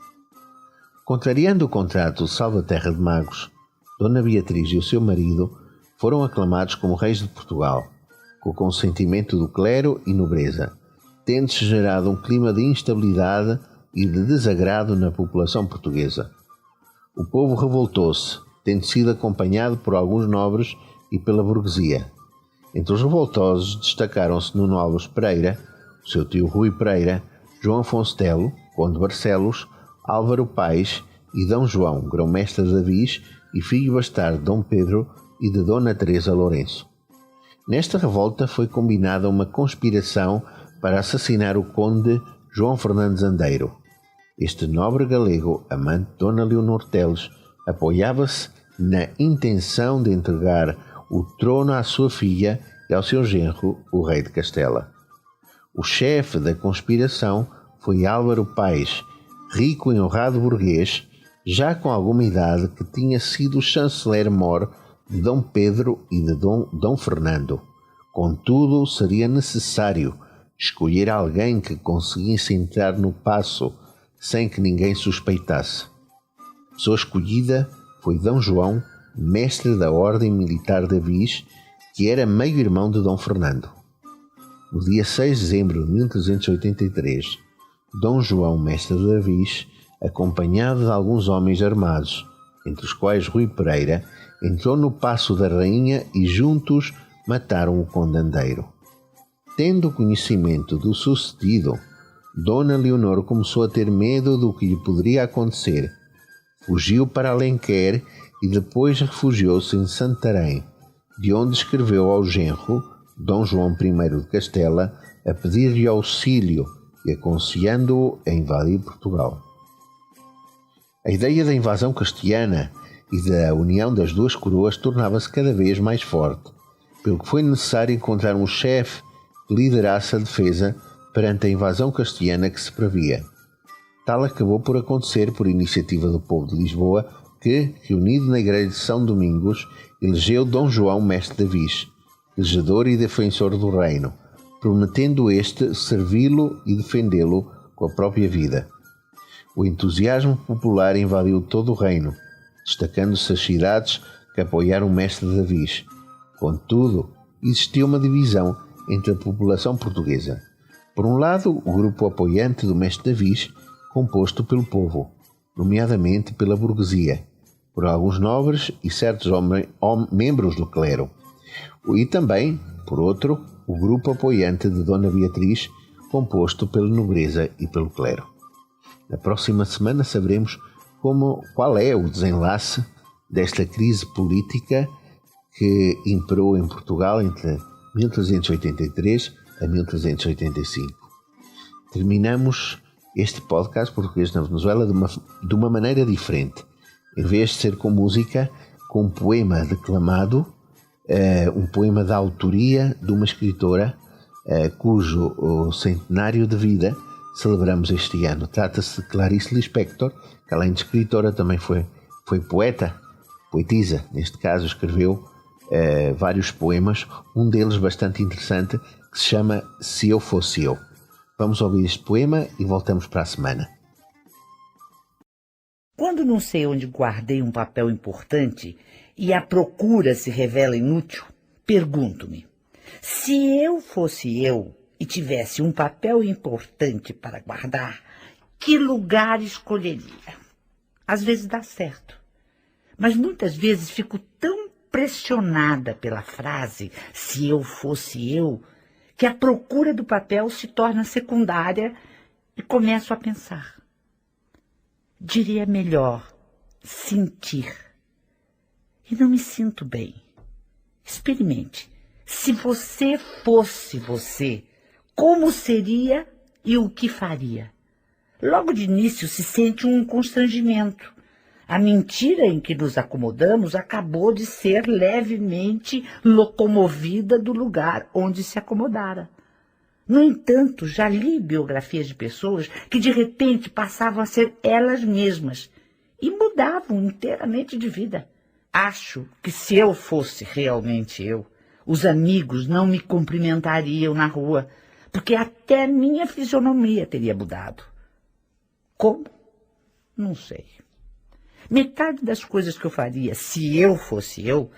Contrariando o contrato de Salvaterra de Magos, Dona Beatriz e o seu marido foram aclamados como reis de Portugal, com o consentimento do clero e nobreza, tendo-se gerado um clima de instabilidade e de desagrado na população portuguesa. O povo revoltou-se, tendo sido acompanhado por alguns nobres e pela burguesia. Entre os revoltosos destacaram-se Nuno Alves Pereira, o seu tio Rui Pereira, João Afonso Telo, conde de Barcelos, Álvaro Paes e Dom João, grão-mestre de Avis e filho bastardo de Dom Pedro e de Dona Teresa Lourenço. Nesta revolta foi combinada uma conspiração para assassinar o conde João Fernandes Andeiro. Este nobre galego, amante de Dona Leonor Teles, apoiava-se na intenção de entregar o trono à sua filha e ao seu genro, o rei de Castela. O chefe da conspiração foi Álvaro Paes, rico e honrado burguês, já com alguma idade, que tinha sido chanceler-mor de Dom Pedro e de Dom Fernando. Contudo, seria necessário escolher alguém que conseguisse entrar no paço sem que ninguém suspeitasse. A pessoa escolhida foi Dom João, mestre da Ordem Militar de Avis, que era meio-irmão de Dom Fernando. No dia 6 de dezembro de 1383, Dom João, mestre de Avis, acompanhado de alguns homens armados, entre os quais Rui Pereira, entrou no Paço da Rainha e juntos mataram o conde Andeiro. Tendo conhecimento do sucedido, Dona Leonor começou a ter medo do que lhe poderia acontecer. Fugiu para Alenquer e depois refugiou-se em Santarém, de onde escreveu ao genro, Dom João I de Castela, a pedir-lhe auxílio e aconselhando-o a invadir Portugal. A ideia da invasão castelhana e da união das duas coroas tornava-se cada vez mais forte, pelo que foi necessário encontrar um chefe que liderasse a defesa perante a invasão castelhana que se previa. Tal acabou por acontecer por iniciativa do povo de Lisboa, que, reunido na igreja de São Domingos, elegeu Dom João, mestre de Avis, regedor e defensor do reino, prometendo este servi-lo e defendê-lo com a própria vida. O entusiasmo popular invadiu todo o reino, destacando-se as cidades que apoiaram o mestre de Avis. Contudo, existia uma divisão entre a população portuguesa. Por um lado, o grupo apoiante do mestre Davis, composto pelo povo, nomeadamente pela burguesia, por alguns nobres e certos membros do clero. E também, por outro, o grupo apoiante de Dona Beatriz, composto pela nobreza e pelo clero. Na próxima semana saberemos qual é o desenlace desta crise política que imperou em Portugal entre 1383 a 1385. Terminamos este podcast Português na Venezuela de uma maneira diferente. Em vez de ser com música, com um poema declamado, um poema da autoria de uma escritora cujo centenário de vida celebramos este ano. Trata-se de Clarice Lispector, que além de escritora também foi poetisa. Neste caso escreveu vários poemas, um deles bastante interessante, que se chama Se Eu Fosse Eu. Vamos ouvir este poema e voltamos para a semana. Quando não sei onde guardei um papel importante e a procura se revela inútil, pergunto-me, se eu fosse eu e tivesse um papel importante para guardar, que lugar escolheria? Às vezes dá certo, mas muitas vezes fico tão pressionada pela frase se eu fosse eu, que a procura do papel se torna secundária e começo a pensar. Diria melhor, sentir. E não me sinto bem. Experimente. Se você fosse você, como seria e o que faria? Logo de início se sente um constrangimento. A mentira em que nos acomodamos acabou de ser levemente locomovida do lugar onde se acomodara. No entanto, já li biografias de pessoas que de repente passavam a ser elas mesmas e mudavam inteiramente de vida. Acho que se eu fosse realmente eu, os amigos não me cumprimentariam na rua, porque até minha fisionomia teria mudado. Como? Não sei. Metade das coisas que eu faria se eu fosse eu,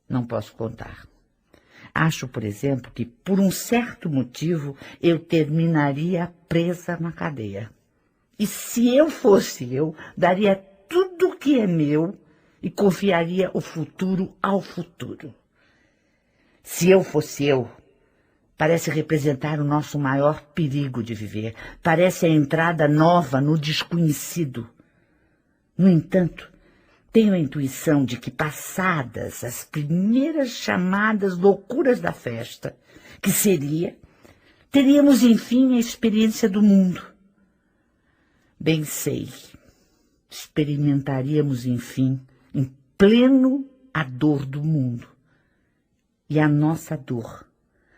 não posso contar. Acho, por exemplo, que por um certo motivo eu terminaria presa na cadeia. E se eu fosse eu, daria tudo o que é meu e confiaria o futuro ao futuro. Se eu fosse eu, parece representar o nosso maior perigo de viver. Parece a entrada nova no desconhecido. No entanto, tenho a intuição de que, passadas as primeiras chamadas loucuras da festa, que seria, teríamos, enfim, a experiência do mundo. Bem sei, experimentaríamos, enfim, em pleno a dor do mundo. E a nossa dor,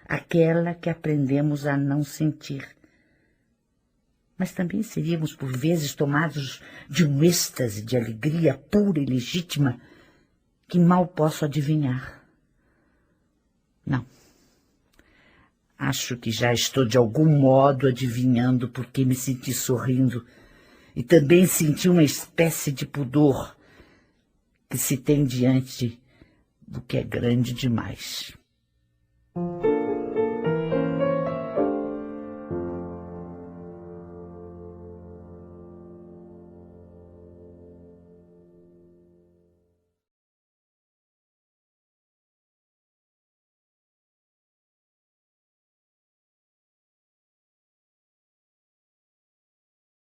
aquela que aprendemos a não sentir. Mas também seríamos, por vezes, tomados de um êxtase de alegria pura e legítima que mal posso adivinhar. Não. Acho que já estou de algum modo adivinhando porque me senti sorrindo e também senti uma espécie de pudor que se tem diante do que é grande demais.